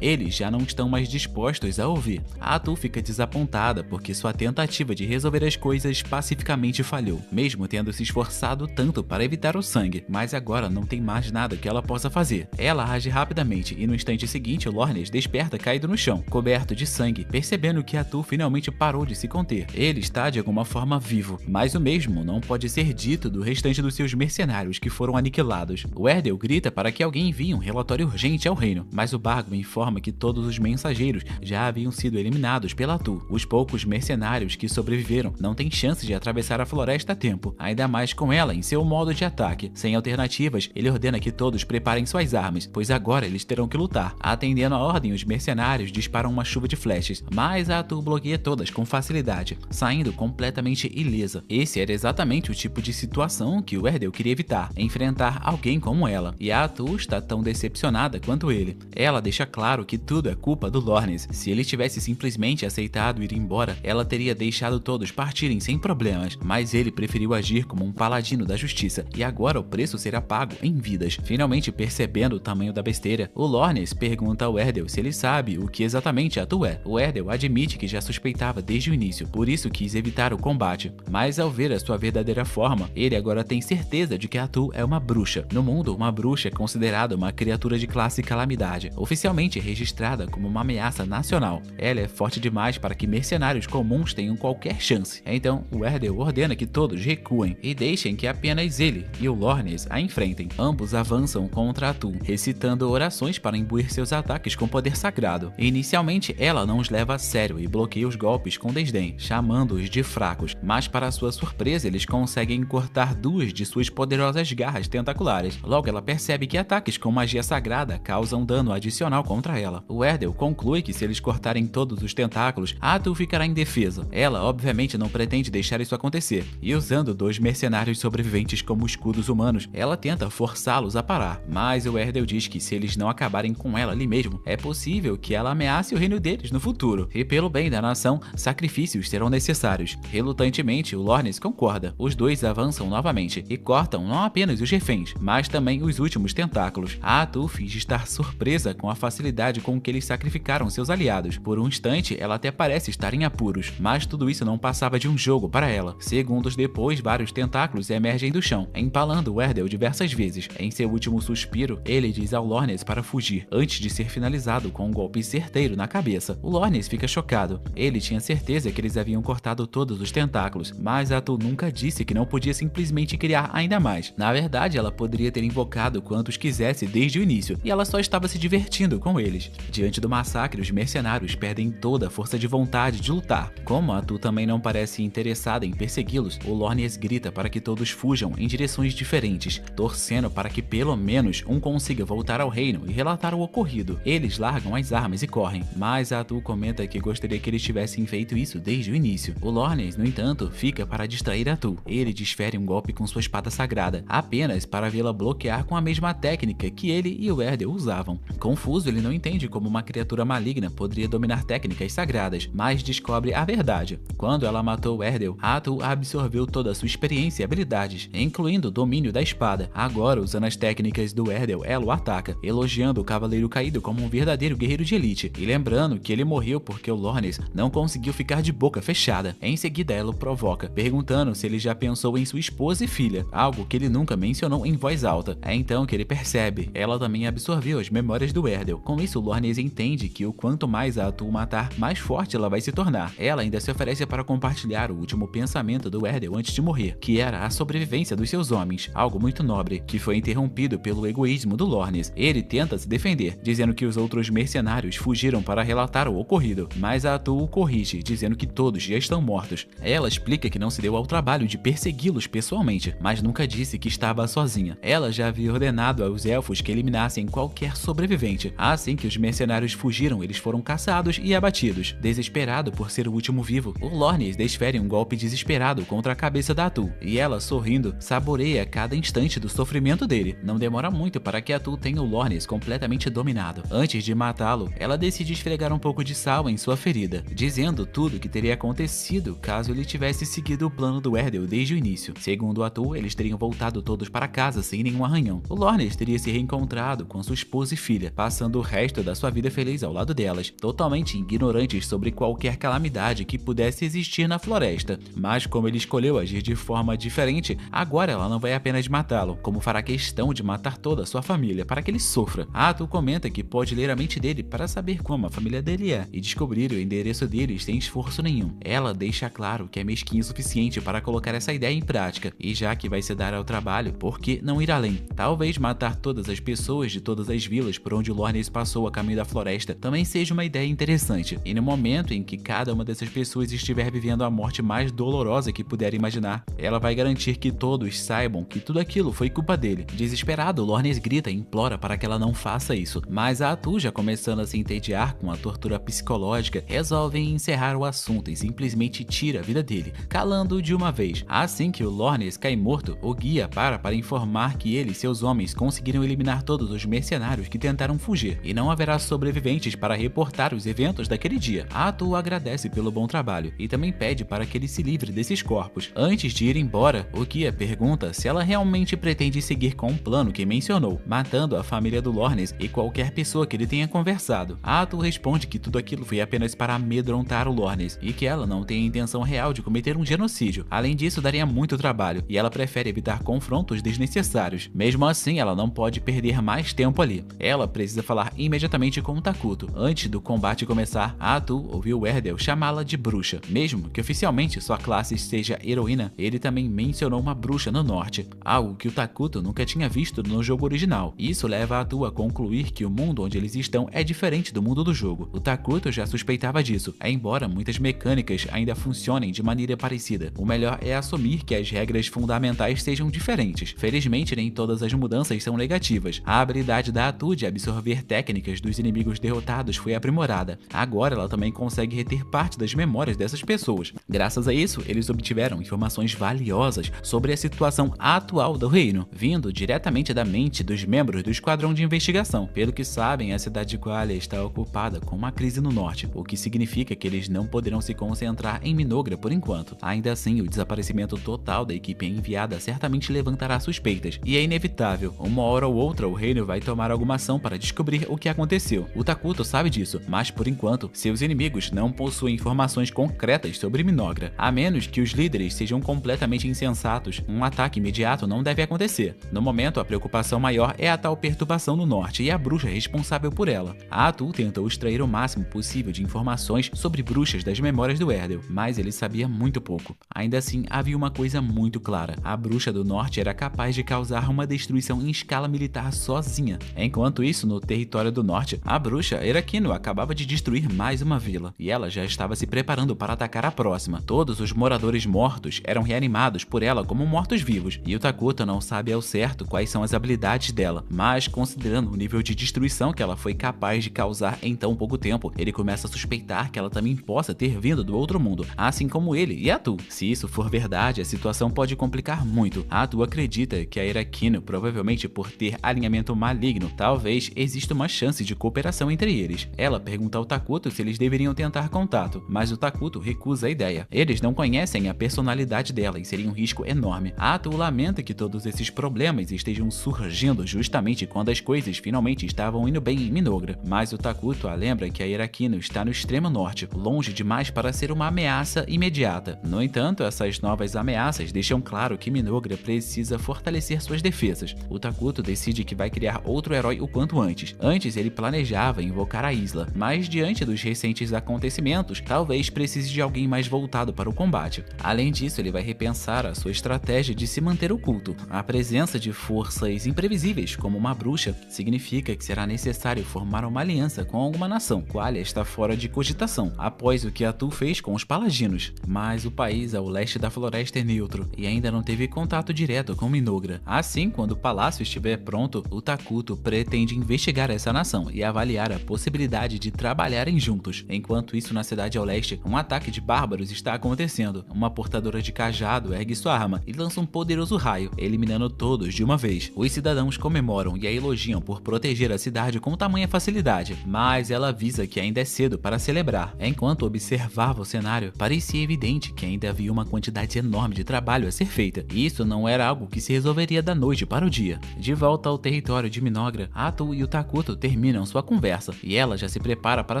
eles já não estão mais dispostos a ouvir. A Atu fica desapontada porque sua tentativa de resolver as coisas pacificamente falhou, mesmo tendo se esforçado tanto para evitar o sangue, mas agora não tem mais nada que ela possa fazer. Ela age rapidamente e no instante seguinte Lornes desperta caído no chão, coberto de sangue, percebendo que Atu finalmente parou de se conter. Ele está de alguma forma vivo, mas o mesmo não pode ser dito do restante dos seus mercenários que foram aniquilados. O Erdel grita para que alguém envie um relatório urgente ao reino, mas o Bargo informa que todos os mensageiros já haviam sido eliminados pela Atu. Os poucos mercenários que sobreviveram não têm chance de atravessar a floresta a tempo, ainda mais com ela em seu modo de ataque. Sem alternativas, ele ordena que todos preparem suas armas, pois agora eles terão que lutar. Atendendo a ordem, os mercenários disparam uma chuva de flechas, mas a Atu bloqueia todas com facilidade, saindo completamente ilesa. Esse era exatamente o tipo de situação que o Erdel queria evitar, enfrentar alguém como ela, e a Atu está tão decepcionada quanto ele. Ela deixa claro que tudo é culpa do Lornes. Se ele tivesse simplesmente aceitado ir embora, ela teria deixado todos partirem sem problemas, mas ele preferiu agir como um paladino da justiça, e agora o preço será pago em vidas. Finalmente percebendo o tamanho da besteira, o Lornes pergunta ao Erdel se ele sabe o que exatamente a Atu é. O Erdel admite que já suspeitava desde o início, por isso quis evitar o combate, mas ao ver a sua verdadeira forma, ele agora tem certeza de que a Atu é uma bruxa. No mundo, uma bruxa é considerada uma criatura de classe calamidade, oficialmente registrada como uma ameaça nacional. Ela é forte demais para que mercenários comuns tenham qualquer chance. Então, o Erdel ordena que todos recuem e deixem que apenas ele e o Lornes a enfrentem. Ambos avançam contra a Atu, recitando orações para imbuir seus ataques com poder sagrado. Inicialmente, ela não os leva a sério e bloqueia os golpes com desdém, chamando-os de fracos, mas para sua surpresa, eles conseguem cortar duas de suas poderosas garras tentaculares. Logo, ela percebe que ataques com magia sagrada causam dano adicional contra ela. O Erdel conclui que se eles cortarem todos os tentáculos, a Atu ficará indefesa. Ela, obviamente, não pretende deixar isso acontecer, e usando dois mercenários sobreviventes como escudos humanos, ela tenta forçá-los a parar, mas o Erdel diz que se eles não acabarem com ela ali mesmo, é possível que ela ameace o reino deles no futuro, e pelo bem da nação, sacrifícios serão necessários. Relutantemente, o Lornes concorda. Os dois avançam novamente e cortam não apenas os reféns, mas também os últimos tentáculos. A Atu finge estar surpresa com a facilidade com que eles sacrificaram seus aliados. Por um instante, ela até parece estar em apuros, mas tudo isso não passava de um jogo para ela. Segundos depois, vários tentáculos emergem do chão, empalando o Erdel diversas vezes. Em seu último suspiro, ele diz ao Lornes para fugir, antes de ser finalizado com um golpe certeiro na cabeça. O Lornes fica chocado. Ele tinha certeza que eles haviam cortado todos os tentáculos, mas a Atu nunca disse que não podia simplesmente criar ainda mais. Na verdade, ela poderia ter invocado quantos quisesse desde o início, e ela só estava se divertindo com eles. Diante do massacre, os mercenários perdem toda a força de vontade de lutar. Como a Atu também não parece interessada em persegui-los, o Lornes grita para que todos fujam em direções diferentes, torcendo para que pelo menos um consiga voltar ao reino e relatar o ocorrido. Eles largam as armas e correm, mas a Atu comenta que gostaria que eles tivessem feito isso desde o início. O Lornes, no entanto, fica para distrair a Atu. Ele desfere um golpe com sua espada sagrada, apenas para vê-la bloquear com a mesma técnica que ele e o Erdel usavam. Confuso, ele não entende como uma criatura maligna poderia dominar técnicas sagradas, mas descobre a verdade. Quando ela matou o Erdel, a Atu absorveu toda a sua experiência e habilidades, incluindo o domínio da espada. Agora, usando as técnicas do Erdel, ela o ataca, elogiando o Cavaleiro Caído como um verdadeiro guerreiro de elite, e lembrando que ele morreu porque o Lornes não conseguiu ficar de boca fechada. Em seguida, ela o provoca, perguntando se ele já pensou em sua esposa e filha, algo que ele nunca mencionou em voz alta. É então que ele percebe, ela também absorveu as memórias do Erdel. Com isso, o Lornes entende que o quanto mais a Atu matar, mais forte ela vai se tornar. Ela ainda se oferece para compartilhar o último pensamento do Erdel antes de morrer, que era a sobrevivência dos seus homens, algo muito nobre, que foi interrompido pelo egoísmo do Lornes. Ele tenta se defender, dizendo que os outros mercenários fugiram para relatar o ocorrido, mas a Atu o corrige, dizendo que todos já estão mortos. Ela explica que não se deu ao trabalho de persegui-los pessoalmente, mas nunca disse que estava sozinha. Ela já havia ordenado aos elfos que eliminassem qualquer sobrevivente. Assim que os mercenários fugiram, eles foram caçados e abatidos. Desesperado por ser o último vivo, o Lornes desfere um golpe desesperado contra a cabeça da Atu, e ela, sorrindo, saboreia cada instante do sofrimento dele. Não demora muito para que a Atu tenha o Lornes completamente dominado. Antes de matá-lo, ela decide esfregar um pouco de sal em sua ferida, dizendo tudo o que teria acontecido caso ele tivesse seguido o plano do Erdel desde o início. Segundo o ator, eles teriam voltado todos para casa sem nenhum arranhão. O Lornes teria se reencontrado com sua esposa e filha, passando o resto da sua vida feliz ao lado delas, totalmente ignorantes sobre qualquer calamidade que pudesse existir na floresta. Mas como ele escolheu agir de forma diferente, agora ela não vai apenas matá-lo, como fará questão de matar toda a sua família para que ele sofra. Ato comenta que pode ler a mente dele para saber como a família dele é e descobrir o endereço deles sem esforço nenhum. Ela deixa claro que é mesquinho o suficiente para colocar essa ideia em prática, e já que vai se dar ao trabalho, por que não ir além? Talvez matar todas as pessoas de todas as vilas por onde o Lornes passou a caminho da floresta também seja uma ideia interessante, e no momento em que cada uma dessas pessoas estiver vivendo a morte mais dolorosa que puder imaginar, ela vai garantir que todos saibam que tudo aquilo foi culpa dele. Desesperado, Lornes grita e implora para que ela não faça isso, mas a Atu, já começando a se entediar com a tortura psicológica, resolve encerrar o assunto e simplesmente tira a vida dele, calando-o de uma vez. Assim que o Lornes cai morto, o guia para informar que ele e seus homens conseguiram eliminar todos os mercenários que tentaram fugir, e não haverá sobreviventes para reportar os eventos daquele dia. A Atu agradece pelo bom trabalho e também pede para que ele se livre desses corpos. Antes de ir embora, o guia pergunta se ela realmente pretende seguir com o plano que mencionou, matando a família do Lornes e qualquer pessoa que ele tenha conversado. A Atu responde que tudo aquilo foi apenas para amedrontar o Lornes e que ela não tem a intenção real de cometer um genocídio. Além disso, daria muito trabalho e ela prefere evitar confrontos desnecessários. Mesmo assim, ela não pode perder mais tempo ali. Ela precisa falar imediatamente com o Takuto. Antes do combate começar, a Atu ouviu o Erdel chamá-la de bruxa. Mesmo que oficialmente sua classe seja heroína, ele também mencionou uma bruxa no norte, algo que o Takuto nunca tinha visto no jogo original. Isso leva a Atu a concluir que o mundo onde eles estão é diferente do mundo do jogo. O Takuto já suspeitava disso, embora muitas mecânicas ainda funcionem de maneira parecida. O melhor é assumir que as regras fundamentais sejam diferentes. Felizmente, nem todas as mudanças são negativas. A habilidade da Atu de absorver técnicas dos inimigos derrotados foi aprimorada. Agora ela também consegue reter parte das memórias dessas pessoas. Graças a isso, eles obtiveram informações valiosas sobre a situação atual do reino, vindo diretamente da mente dos membros do esquadrão de investigação. Pelo que sabem, a cidade de Qualia está ocupada com uma crise no norte, o que significa que eles não poderão se concentrar em Minogra por enquanto. Ainda assim, o desaparecimento total da equipe enviada certamente levantará suspeitas, e é inevitável. Uma hora ou outra, o reino vai tomar alguma ação para descobrir o que aconteceu. O Takuto sabe disso, mas por enquanto, seus inimigos não possuem informações concretas sobre Minogra. A menos que os líderes sejam completamente insensatos, um ataque imediato não deve acontecer. No momento, a preocupação maior é a tal perturbação no norte e a bruxa responsável por ela. A Atu tentou extrair o máximo possível de informações sobre bruxas das memórias do Erdel, mas ele sabia muito pouco. Ainda assim, havia uma coisa muito clara: a bruxa do norte era capaz de causar uma destruição em escala militar sozinha. Enquanto isso, no território do norte, a bruxa Erakino acabava de destruir mais uma vila, e ela já estava se preparando para atacar a próxima. Todos os moradores mortos eram reanimados por ela como mortos-vivos, e o Takuto não sabe ao certo quais são as habilidades dela, mas considerando o nível de destruição que ela foi capaz de causar em tão pouco tempo, ele começa a suspeitar que ela também possa ter vindo do outro mundo, assim como ele e a Atu. Se isso for verdade, a situação pode complicar muito. A Atu acredita que a Erakino, provavelmente por ter alinhamento maligno, talvez exista uma chance de cooperação entre eles. Ela pergunta ao Takuto se eles deveriam tentar contato, mas o Takuto recusa a ideia. Eles não conhecem a personalidade dela e seria um risco enorme. A Atu lamenta que todos esses problemas estejam surgindo justamente quando as coisas finalmente estavam indo bem em Minogra, mas o Takuto a lembra que a Erakino está no extremo norte, longe demais para ser uma ameaça imediata. No entanto, essas novas ameaças deixam claro que Minogra precisa fortalecer suas defesas. O Takuto decide que vai criar outro herói o quanto antes. Antes ele planejava invocar a Isla, mas diante dos recentes acontecimentos, talvez precise de alguém mais voltado para o combate. Além disso, ele vai repensar a sua estratégia de se manter oculto. A presença de forças imprevisíveis, como uma bruxa, significa que será necessário formar uma aliança com alguma nação. Qualia está fora de cogitação, após o que Atu fez com os Palaginos, mas o país ao leste da floresta é neutro e ainda não teve contato direto com Minogra. Assim, quando o palácio estiver pronto, o Takuto pretende investigar essa nação e avaliar a possibilidade de trabalharem juntos. Enquanto isso, na cidade ao leste, um ataque de bárbaros está acontecendo. Uma portadora de cajado ergue sua arma e lança um poderoso raio, eliminando todos de uma vez. Os cidadãos comemoram e a elogiam por proteger a cidade com tamanha facilidade, mas ela avisa que ainda é cedo para celebrar. Enquanto observava o cenário, parecia evidente que ainda havia uma quantidade enorme de trabalho a ser feita, e isso não era algo que se resolveria da noite para o dia. De volta ao território de Minogra, Atu e o Takuto terminam sua conversa, e ela já se prepara para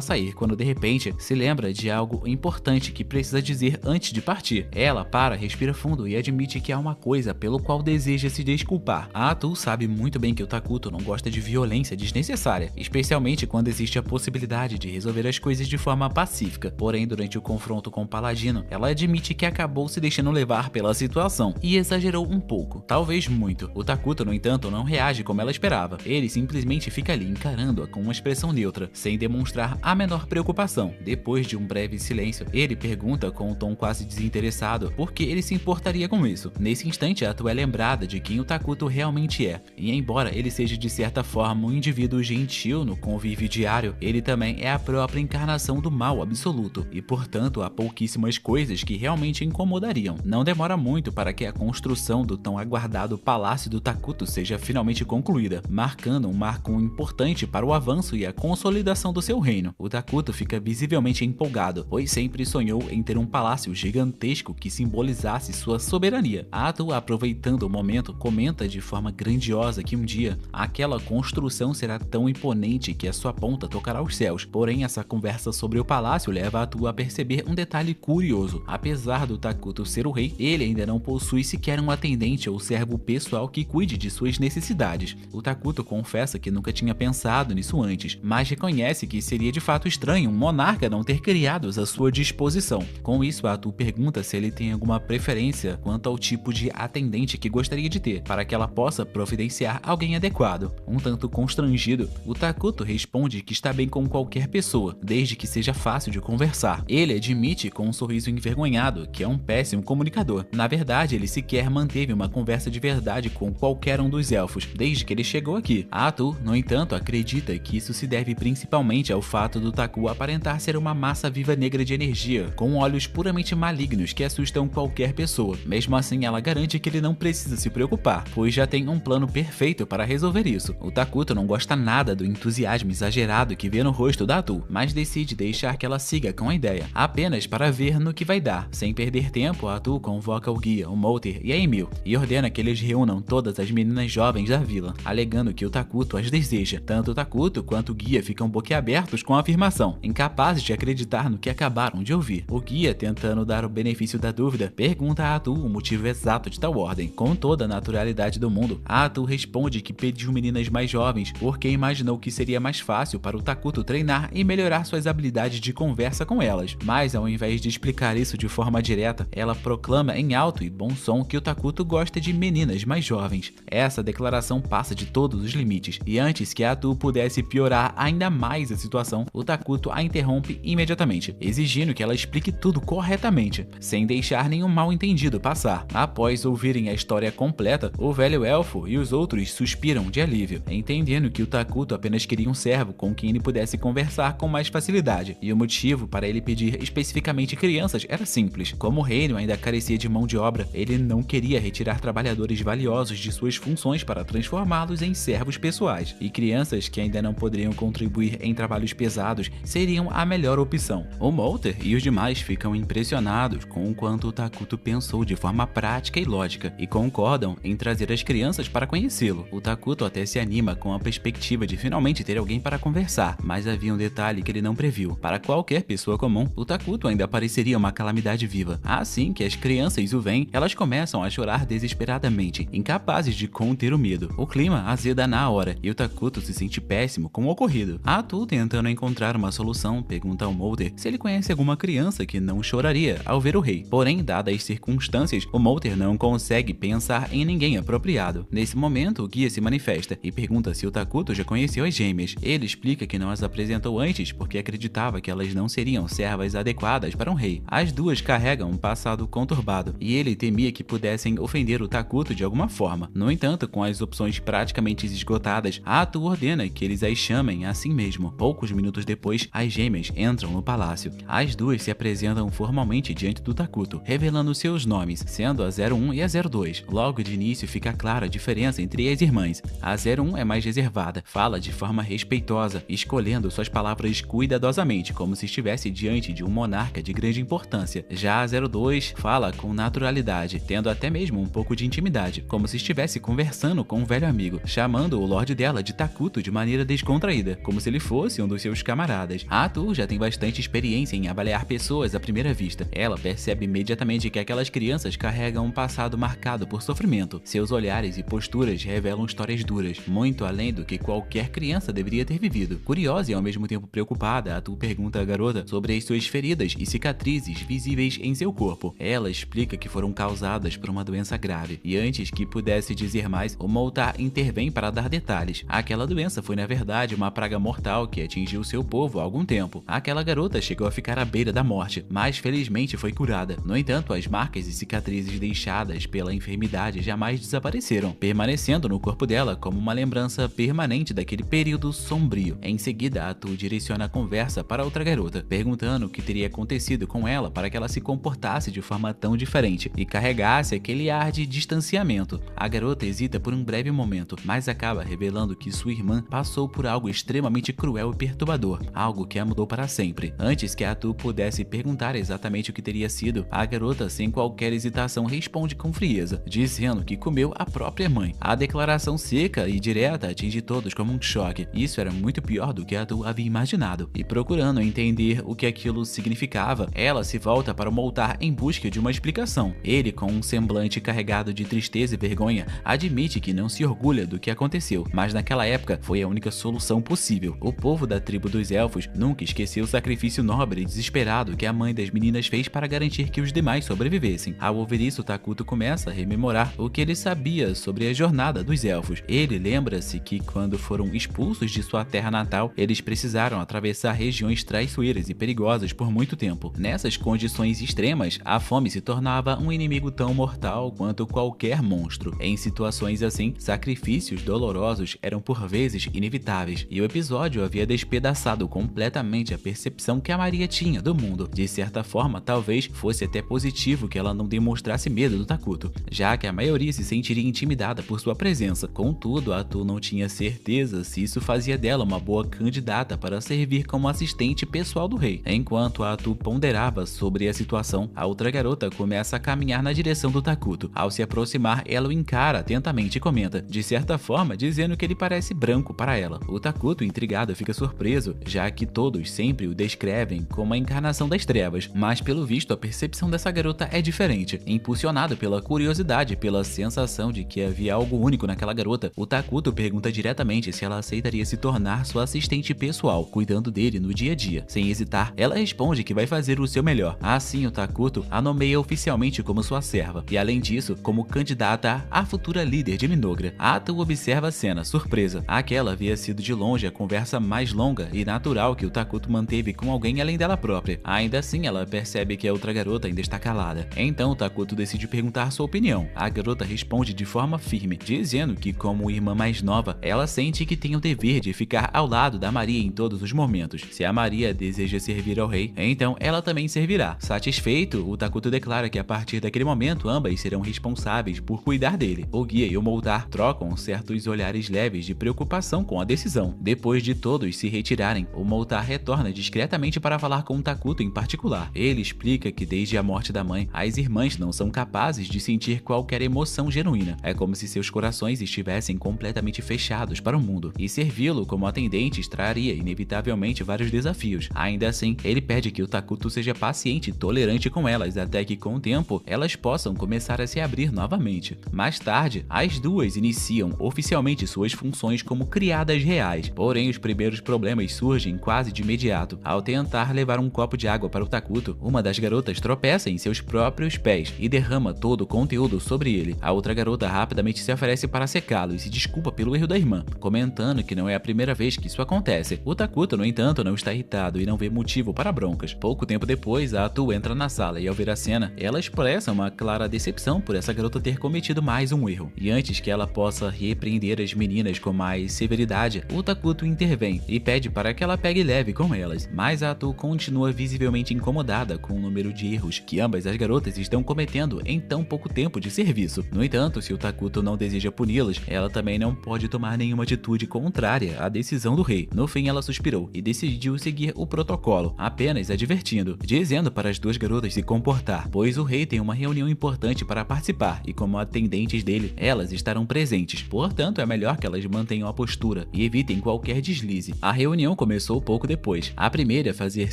sair quando de repente se lembra de algo importante que precisa dizer antes de partir. Ela para, respira fundo e admite que há uma coisa pelo qual deseja se desculpar. A Atu sabe muito bem que o Takuto não gosta de violência desnecessária, especialmente quando existe a possibilidade de resolver as coisas de forma pacífica. Porém, durante o confronto com o Paladino, ela admite que acabou se deixando levar pela situação e exagerou um pouco, talvez muito. O Takuto, no entanto, não reage como ela esperava. Ele simplesmente fica ali encarando-a com uma expressão neutra, sem demonstrar a menor preocupação. Depois de um breve silêncio, ele pergunta com um tom quase desinteressado por que ele se importaria com isso. Nesse instante, a Atu é lembrada de quem o Takuto realmente é, e embora ele seja de certa forma um indivíduo gentil no convívio diário, ele também é a própria encarnação do mal absoluto, e portanto há pouquíssimas coisas que realmente incomodariam. Não demora muito para que a construção do tão aguardado Palácio do Takuto seja finalmente concluída, marcando um marco importante para o avanço e a consolidação do seu reino. O Takuto fica visivelmente empolgado, pois sempre sonhou em ter um palácio gigantesco que simbolizasse sua soberania. A Atu, aproveitando o momento, comenta de forma grandiosa que um dia aquela construção será tão imponente que a sua ponta tocará os céus. Porém, essa conversa sobre o palácio leva a Atu a perceber um detalhe curioso. Apesar do Takuto ser o rei, ele ainda não possui sequer um atendente ou servo pessoal que cuide de suas necessidades. O Takuto confessa que nunca tinha pensado nisso antes, mas reconhece que seria de fato estranho um monarca não ter criados à sua disposição. Com isso, a Atu pergunta se ele tem alguma preferência quanto ao tipo de atendente que gostaria de ter, para que ela possa providenciar alguém adequado. Um tanto constrangido, o Takuto responde que está bem com qualquer pessoa, desde que seja fácil de conversar. Ele admite com um sorriso envergonhado que é um péssimo comunicador. Na verdade, ele sequer manteve uma conversa de verdade com qualquer um dos elfos, desde que ele chegou aqui. A Atu, no entanto, acredita que isso se deve principalmente ao fato do Taku aparentar ser uma massa viva negra de energia, com olhos puramente malignos que assustam qualquer pessoa. Mesmo assim, ela garante que ele não precisa se preocupar, pois já tem um plano perfeito para resolver isso. O Takuto não gosta nada do entusiasmo exagerado que vê no rosto da Atu, mas decide deixar que ela siga com a ideia, apenas para ver no que vai dar. Sem perder tempo, a Atu convoca o guia, o Molter e a Emil, e ordena que eles reúnam todas as meninas jovens da vila, alegando que o Takuto as deseja. Tanto o Takuto quanto o guia ficam boquiabertos com a afirmação, incapazes de acreditar no que acabaram de ouvir. O guia, tentando dar o benefício da dúvida, pergunta a Atu o motivo exato de tal ordem. Com toda a naturalidade do mundo, a Atu responde que pediu meninas mais jovens porque imaginou que seria mais fácil para o Takuto treinar e melhorar suas habilidades de conversa com elas. Mas ao invés de explicar isso de forma direta, ela proclama em alto e bom som que o Takuto gosta de meninas mais jovens. Essa declaração passa de todos os limites, e antes que a Atu pudesse piorar ainda mais a situação, o Takuto a interrompe imediatamente, exigindo que ela explique tudo corretamente, sem deixar nenhum mal entendido passar. Após ouvirem a história completa, o velho elfo e os outros suspiram de alívio, entendendo que o Takuto apenas queria um servo com quem ele pudesse conversar com mais facilidade, e o motivo para ele pedir especificamente crianças era simples. Como o reino ainda carecia de mão de obra, ele não queria retirar trabalhadores valiosos de suas funções para transformá-los em servos pessoais, e crianças que ainda não poderiam contribuir em trabalhos pesados seriam a melhor opção. O Molter e os demais ficam impressionados com o quanto o Takuto pensou de forma prática e lógica, e concordam em trazer as crianças para conhecê-lo. O Takuto até se anima com a perspectiva de finalmente ter alguém para conversar, mas havia um detalhe que ele não previu. Para qualquer pessoa comum, o Takuto ainda pareceria uma calamidade viva. Assim que as crianças o veem, elas começam a chorar desesperadamente, incapazes de conter o medo. O clima azeda na hora, e o Takuto se sente péssimo com o ocorrido. A Atu, tentando encontrar uma solução, pergunta ao Molter se ele conhece alguma criança que não choraria ao ver o rei. Porém, dadas as circunstâncias, o Molter não consegue pensar em ninguém apropriado. Nesse momento, o guia se manifesta e pergunta se o Takuto já conheceu as gêmeas. Ele explica que não as apresentou antes porque acreditava que elas não seriam servas adequadas para um rei. As duas carregam um passado conturbado, e ele temia que pudessem ofender o Takuto de alguma forma. No entanto, com as opções praticamente esgotadas, a Atu ordena que eles as chamem assim mesmo. Poucos minutos depois, as gêmeas entram no palácio. As duas se apresentam formalmente diante do Takuto, revelando seus nomes, sendo a 01 e a 02. Logo de início fica clara a diferença entre as irmãs. A 01 é mais reservada, fala de forma respeitosa, escolhendo suas palavras cuidadosamente, como se estivesse diante de um monarca de grande importância. importância. Já a 02 fala com naturalidade, tendo até mesmo um pouco de intimidade, como se estivesse conversando com um velho amigo, chamando o Lorde dela de Takuto de maneira descontraída, como se ele fosse um dos seus camaradas. A Atu já tem bastante experiência em avaliar pessoas à primeira vista. Ela percebe imediatamente que aquelas crianças carregam um passado marcado por sofrimento. Seus olhares e posturas revelam histórias duras, muito além do que qualquer criança deveria ter vivido. Curiosa e ao mesmo tempo preocupada, a Atu pergunta à garota sobre as suas feridas e cicatrizes visíveis em seu corpo. Ela explica que foram causadas por uma doença grave, e antes que pudesse dizer mais, o Moltar intervém para dar detalhes. Aquela doença foi na verdade uma praga mortal que atingiu seu povo há algum tempo. Aquela garota chegou a ficar à beira da morte, mas felizmente foi curada. No entanto, as marcas e cicatrizes deixadas pela enfermidade jamais desapareceram, permanecendo no corpo dela como uma lembrança permanente daquele período sombrio. Em seguida, a Atu direciona a conversa para outra garota, perguntando o que teria acontecido com ela para que ela se comportasse de forma tão diferente e carregasse aquele ar de distanciamento. A garota hesita por um breve momento, mas acaba revelando que sua irmã passou por algo extremamente cruel e perturbador, algo que a mudou para sempre. Antes que a Atu pudesse perguntar exatamente o que teria sido, a garota, sem qualquer hesitação, responde com frieza, dizendo que comeu a própria mãe. A declaração seca e direta atinge todos como um choque. Isso era muito pior do que a Atu havia imaginado, e procurando entender o que aquilo significava, ela se volta para o Moltar em busca de uma explicação. Ele, com um semblante carregado de tristeza e vergonha, admite que não se orgulha do que aconteceu, mas naquela época foi a única solução possível. O povo da tribo dos elfos nunca esqueceu o sacrifício nobre e desesperado que a mãe das meninas fez para garantir que os demais sobrevivessem. Ao ouvir isso, Takuto começa a rememorar o que ele sabia sobre a jornada dos elfos. Ele lembra-se que quando foram expulsos de sua terra natal, eles precisaram atravessar regiões traiçoeiras e perigosas por muito tempo. Nessas condições extremas, a fome se tornava um inimigo tão mortal quanto qualquer monstro. Em situações assim, sacrifícios dolorosos eram por vezes inevitáveis, e o episódio havia despedaçado completamente a percepção que a Maria tinha do mundo. De certa forma, talvez fosse até positivo que ela não demonstrasse medo do Takuto, já que a maioria se sentiria intimidada por sua presença. Contudo, a Atu não tinha certeza se isso fazia dela uma boa candidata para servir como assistente pessoal do rei. Enquanto a Atu ponderava sobre a situação, a outra garota começa a caminhar na direção do Takuto. Ao se aproximar, ela o encara atentamente e comenta, de certa forma, dizendo que ele parece branco para ela. O Takuto, intrigado, fica surpreso, já que todos sempre o descrevem como a encarnação das trevas, mas pelo visto a percepção dessa garota é diferente. Impulsionado pela curiosidade e pela sensação de que havia algo único naquela garota, o Takuto pergunta diretamente se ela aceitaria se tornar sua assistente pessoal, cuidando dele no dia a dia. Sem hesitar, ela responde que vai fazer o seu melhor. Assim, o Takuto a nomeia oficialmente como sua serva, e além disso, como candidata à futura líder de Minogra. A Atu observa a cena, surpresa. Aquela havia sido de longe a conversa mais longa e natural que o Takuto manteve com alguém além dela própria. Ainda assim, ela percebe que a outra garota ainda está calada. Então, o Takuto decide perguntar sua opinião. A garota responde de forma firme, dizendo que, como irmã mais nova, ela sente que tem o dever de ficar ao lado da Maria em todos os momentos. Se a Maria deseja servir ao rei, então ela também servirá. Satisfeito, o Takuto declara que a partir daquele momento ambas serão responsáveis por cuidar dele. O guia e o Moltar trocam certos olhares leves de preocupação com a decisão. Depois de todos se retirarem, o Moltar retorna discretamente para falar com o Takuto em particular. Ele explica que desde a morte da mãe, as irmãs não são capazes de sentir qualquer emoção genuína. É como se seus corações estivessem completamente fechados para o mundo, e servi-lo como atendentes traria inevitavelmente vários desafios. Ainda assim, ele pede que o Takuto seja paciente e tolerante com elas, até que com o tempo elas possam começar a se abrir novamente. Mais tarde, as duas iniciam oficialmente suas funções como criadas reais, porém os primeiros problemas surgem quase de imediato. Ao tentar levar um copo de água para o Takuto, uma das garotas tropeça em seus próprios pés e derrama todo o conteúdo sobre ele. A outra garota rapidamente se oferece para secá-lo e se desculpa pelo erro da irmã, comentando que não é a primeira vez que isso acontece. O Takuto, no entanto, não está irritado e não vê motivo para broncas. Pouco tempo depois, a Atu entra na sala e, ao ver a cena, ela expressa uma clara decepção por essa garota ter cometido mais um erro. E antes que ela possa repreender as meninas com mais severidade, o Takuto intervém e pede para que ela pegue leve com elas. Mas a Atu continua visivelmente incomodada com o número de erros que ambas as garotas estão cometendo em tão pouco tempo de serviço. No entanto, se o Takuto não deseja puni-las, ela também não pode tomar nenhuma atitude contrária à decisão do rei. No fim, ela suspirou e decidiu seguir o protocolo, apenas advertindo, dizendo para as duas garotas se comportar, pois o rei tem uma reunião importante para participar e como atendentes dele, elas estarão presentes. Portanto, é melhor que elas mantenham a postura e evitem qualquer deslize. A reunião começou pouco depois. A primeira a fazer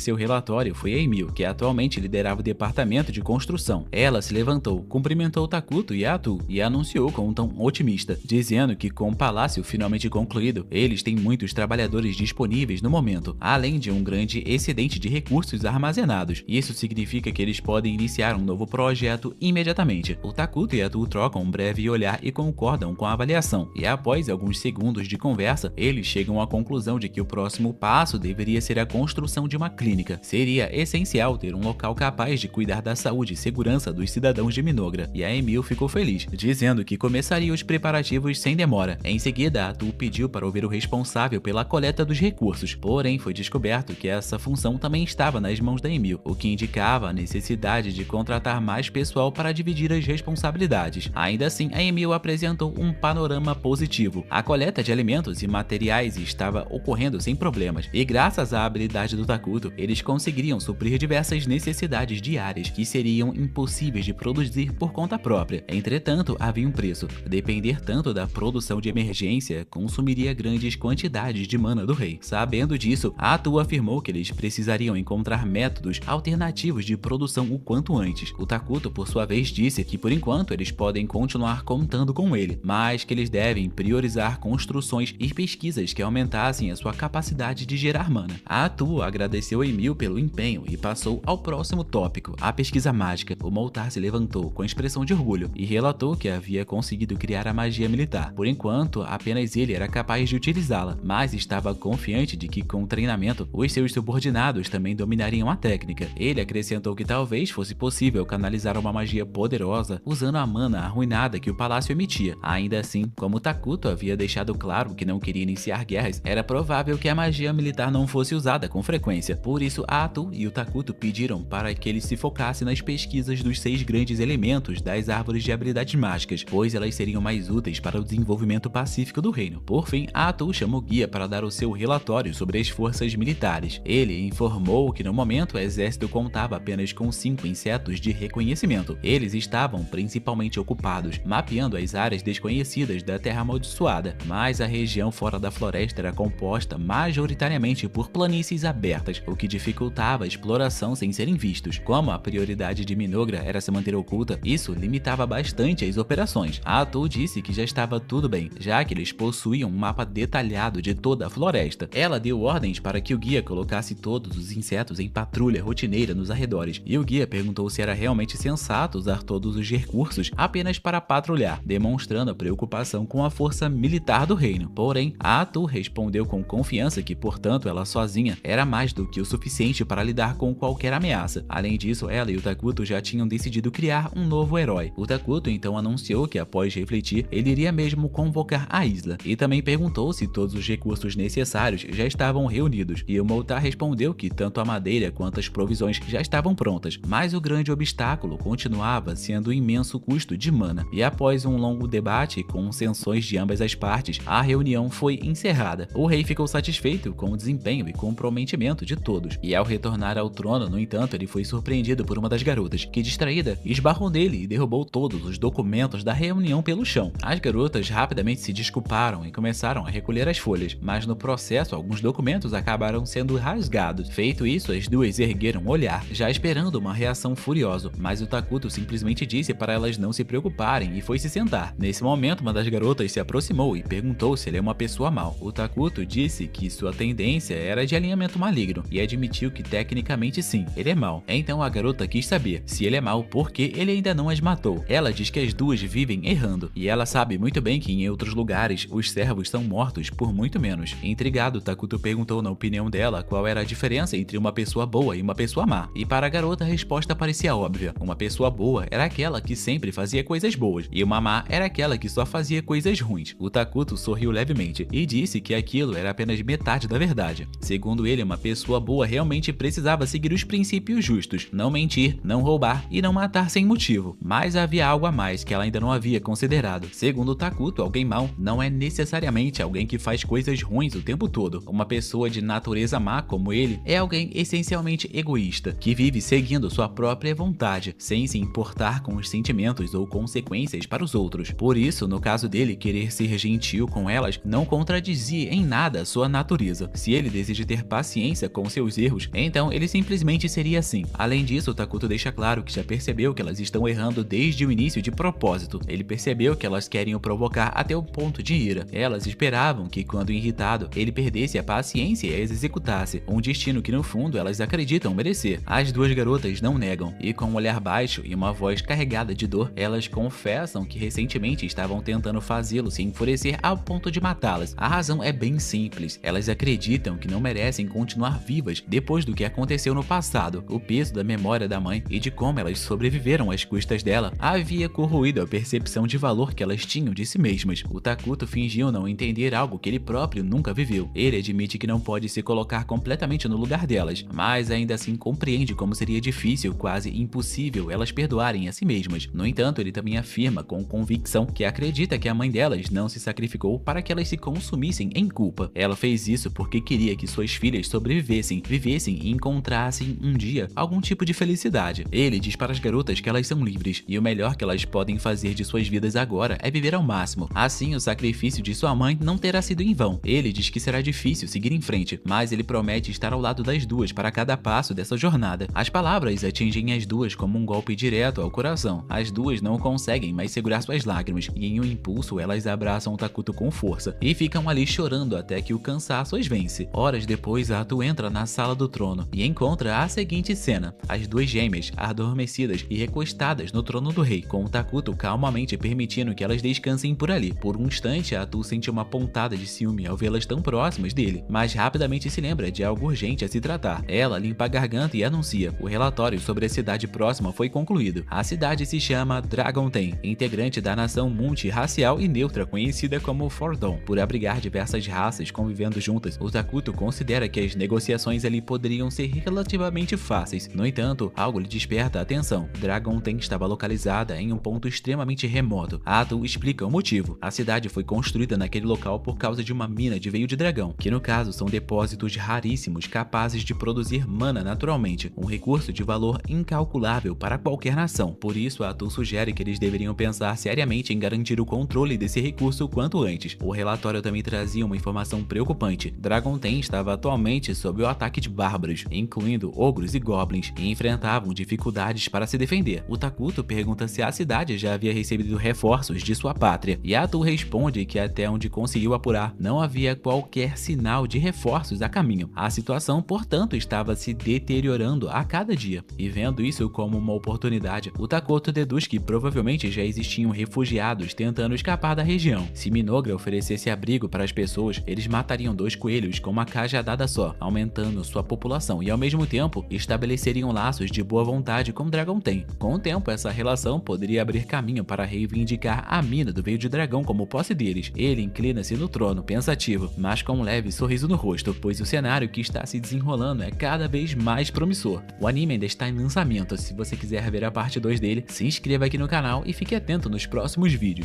seu relatório foi a Emil, que atualmente liderava o departamento de construção. Ela se levantou, cumprimentou Takuto e a Atu e anunciou com um tom otimista, dizendo que com o palácio finalmente concluído, eles têm muitos trabalhadores disponíveis no momento, além de um grande excedente de recursos armazenados. Isso significa que eles podem iniciar um novo projeto imediatamente. O Takuto e a Atu trocam um breve olhar e concordam com a avaliação, e após alguns segundos de conversa, eles chegam à conclusão de que o próximo passo deveria ser a construção de uma clínica. Seria essencial ter um local capaz de cuidar da saúde e segurança dos cidadãos de Minogra, e a Emil ficou feliz, dizendo que começaria os preparativos sem demora. Em seguida, a Atu pediu para ouvir o responsável pela coleta dos recursos, porém foi descoberto que essa função também estava nas mãos da Emil, o que indicava a necessidade de contratar mais pessoal para dividir as responsabilidades. Ainda assim, a Emil apresentou um panorama positivo. A coleta de alimentos e materiais estava ocorrendo sem problemas, e graças à habilidade do Takuto, eles conseguiriam suprir diversas necessidades diárias que seriam impossíveis de produzir por conta própria. Entretanto, havia um preço. Depender tanto da produção de emergência consumiria grandes quantidades de mana do rei. Sabendo disso, a Atu afirmou que eles precisariam encontrar métodos alternativos de produção o quanto antes. O Takuto, por sua vez, disse que por enquanto eles podem continuar contando com ele, mas que eles devem priorizar construções e pesquisas que aumentassem a sua capacidade de gerar mana. A Atu agradeceu a Emil pelo empenho e passou ao próximo tópico, a pesquisa mágica. O Moltar se levantou com expressão de orgulho e relatou que havia conseguido criar a magia militar. Por enquanto, apenas ele era capaz de utilizá-la, mas estava confiante de que com o treinamento, os seus subordinados também dominariam a técnica. Ele acrescentou que talvez fosse possível canalizar uma magia poderosa usando a mana arruinada que o palácio emitia. Ainda assim, como Takuto havia deixado claro que não queria iniciar guerras, era provável que a magia militar não fosse usada com frequência. Por isso, a Atu e o Takuto pediram para que ele se focasse nas pesquisas dos 6 grandes elementos das árvores de habilidades mágicas, pois elas seriam mais úteis para o desenvolvimento pacífico do reino. Por fim, a Atu chamou Guia para dar o seu relatório sobre as forças militares. Ele informou que no momento o exército contava apenas com 5 insetos de reconhecimento. Eles estavam principalmente ocupados mapeando as áreas desconhecidas da Terra Amaldiçoada, mas a região fora da floresta era composta majoritariamente por planícies abertas, o que dificultava a exploração sem serem vistos. Como a prioridade de Minogra era se manter oculta, isso limitava bastante as operações. A Atu disse que já estava tudo bem, já que eles possuíam um mapa detalhado de toda a floresta. Ela deu ordens para que o guia colocasse todos os insetos em patrulha rotineira nos arredores, e o guia perguntou se era realmente sensato usar todos os recursos apenas para patrulhar, demonstrando a preocupação com a força militar do reino. Porém, a Atu respondeu com confiança que, portanto, ela sozinha era mais do que o suficiente para lidar com qualquer ameaça. Além disso, ela e o Takuto já tinham decidido criar um novo herói. O Takuto então anunciou que, após refletir, ele iria mesmo convocar a Isla, e também perguntou se todos os recursos necessários já estavam reunidos, e o Moltar respondeu que tanto a madeira quanto as provisões já estavam prontas, mas o grande obstáculo continuava sendo o imenso custo de mana. E após um longo debate com sensões de ambas as partes, a reunião foi encerrada. O rei ficou satisfeito com o desempenho e comprometimento de todos, e ao retornar ao trono, no entanto, ele foi surpreendido por uma das garotas, que, distraída, esbarrou nele e derrubou todos os documentos da reunião pelo chão. As garotas rapidamente se desculparam e começaram a recolher as folhas, mas no processo alguns documentos acabaram sendo rasgados. Feito isso, as duas ergueram o olhar, já esperando uma reação furiosa, mas o Takuto simplesmente disse para elas não se preocuparem e foi se sentar. Nesse momento, uma das garotas se aproximou e perguntou se ele é uma pessoa mau. O Takuto disse que sua tendência era de alinhamento maligno e admitiu que tecnicamente sim, ele é mau. Então a garota quis saber se ele é mau porque ele ainda não as matou. Ela diz que as duas vivem errando, e ela sabe muito bem que em outros lugares os servos são mortos por muito menos. Intrigado, Takuto perguntou na opinião dela qual era a diferença entre uma pessoa boa e uma pessoa má, e para a garota a resposta parecia óbvia. Uma pessoa boa era aquela que sempre fazia coisas boas, e uma má era aquela que só fazia coisas ruins. O Takuto sorriu levemente e disse que aquilo era apenas metade da verdade. Segundo ele, uma pessoa boa realmente precisava seguir os princípios justos, não mentir, não roubar e não matar sem motivo. Mas havia algo a mais que ela ainda não havia considerado. Segundo o Takuto, alguém mau não é necessariamente alguém que faz coisas ruins o tempo todo. Uma pessoa de natureza má como ele é alguém essencialmente egoísta egoísta, que vive seguindo sua própria vontade, sem se importar com os sentimentos ou consequências para os outros. Por isso, no caso dele, querer ser gentil com elas não contradizia em nada sua natureza. Se ele deseja ter paciência com seus erros, então ele simplesmente seria assim. Além disso, Takuto deixa claro que já percebeu que elas estão errando desde o início de propósito. Ele percebeu que elas querem o provocar até o ponto de ira. Elas esperavam que, quando irritado, ele perdesse a paciência e as executasse, um destino que no fundo elas acreditam merecer. As duas garotas não negam, e com um olhar baixo e uma voz carregada de dor, elas confessam que recentemente estavam tentando fazê-lo se enfurecer ao ponto de matá-las. A razão é bem simples, elas acreditam que não merecem continuar vivas depois do que aconteceu no passado. O peso da memória da mãe e de como elas sobreviveram às custas dela havia corroído a percepção de valor que elas tinham de si mesmas. O Takuto fingiu não entender algo que ele próprio nunca viveu. Ele admite que não pode se colocar completamente no lugar delas, mas ainda assim compreende como seria difícil, quase impossível, elas perdoarem a si mesmas. No entanto, ele também afirma com convicção que acredita que a mãe delas não se sacrificou para que elas se consumissem em culpa. Ela fez isso porque queria que suas filhas sobrevivessem, vivessem e encontrassem um dia algum tipo de felicidade. Ele diz para as garotas que elas são livres e o melhor que elas podem fazer de suas vidas agora é viver ao máximo. Assim, o sacrifício de sua mãe não terá sido em vão. Ele diz que será difícil seguir em frente, mas ele promete estar ao lado das duas para cada passo dessa jornada. As palavras atingem as duas como um golpe direto ao coração. As duas não conseguem mais segurar suas lágrimas e, em um impulso, elas abraçam o Takuto com força e ficam ali chorando até que o cansaço as vence. Horas depois, Atu entra na sala do trono e encontra a seguinte cena: as duas gêmeas adormecidas e recostadas no trono do rei, com o Takuto calmamente permitindo que elas descansem por ali. Por um instante, Atu sente uma pontada de ciúme ao vê-las tão próximas dele, mas rapidamente se lembra de algo urgente a se tratar. Ela limpa a garganta e anuncia: o relatório sobre a cidade próxima foi concluído. A cidade se chama Dragonten, integrante da nação multirracial e neutra conhecida como Fordon. Por abrigar diversas raças convivendo juntas, o Takuto considera que as negociações ali poderiam ser relativamente fáceis. No entanto, algo lhe desperta a atenção. Dragonten estava localizada em um ponto extremamente remoto. Atu explica o motivo. A cidade foi construída naquele local por causa de uma mina de veio de dragão, que no caso são depósitos raríssimos capazes de produzir mana naturalmente, um recurso de valor incalculável para qualquer nação. Por isso, Atu sugere que eles deveriam pensar seriamente em garantir o controle desse recurso o quanto antes. O relatório também trazia uma informação preocupante. Dragonten estava atualmente sob o ataque de bárbaros, incluindo ogros e goblins, e enfrentavam dificuldades para se defender. O Takuto pergunta se a cidade já havia recebido reforços de sua pátria, e Atu responde que até onde conseguiu apurar, não havia qualquer sinal de reforços a caminho. A situação, portanto, estava se deteriorando a cada dia, e vendo isso como uma oportunidade, o Takuto deduz que provavelmente já existiam refugiados tentando escapar da região. Se Minogra oferecesse abrigo para as pessoas, eles matariam 2 coelhos com uma cajadada só, aumentando sua população e ao mesmo tempo estabeleceriam laços de boa vontade com Dragonten. Com o tempo, essa relação poderia abrir caminho para reivindicar a mina do veio de dragão como posse deles. Ele inclina-se no trono, pensativo, mas com um leve sorriso no rosto, pois o cenário que está se desenrolando é cada vez mais promissor. O anime ainda está em lançamento. Se você quiser ver a parte 2 dele, se inscreva aqui no canal e fique atento nos próximos vídeos.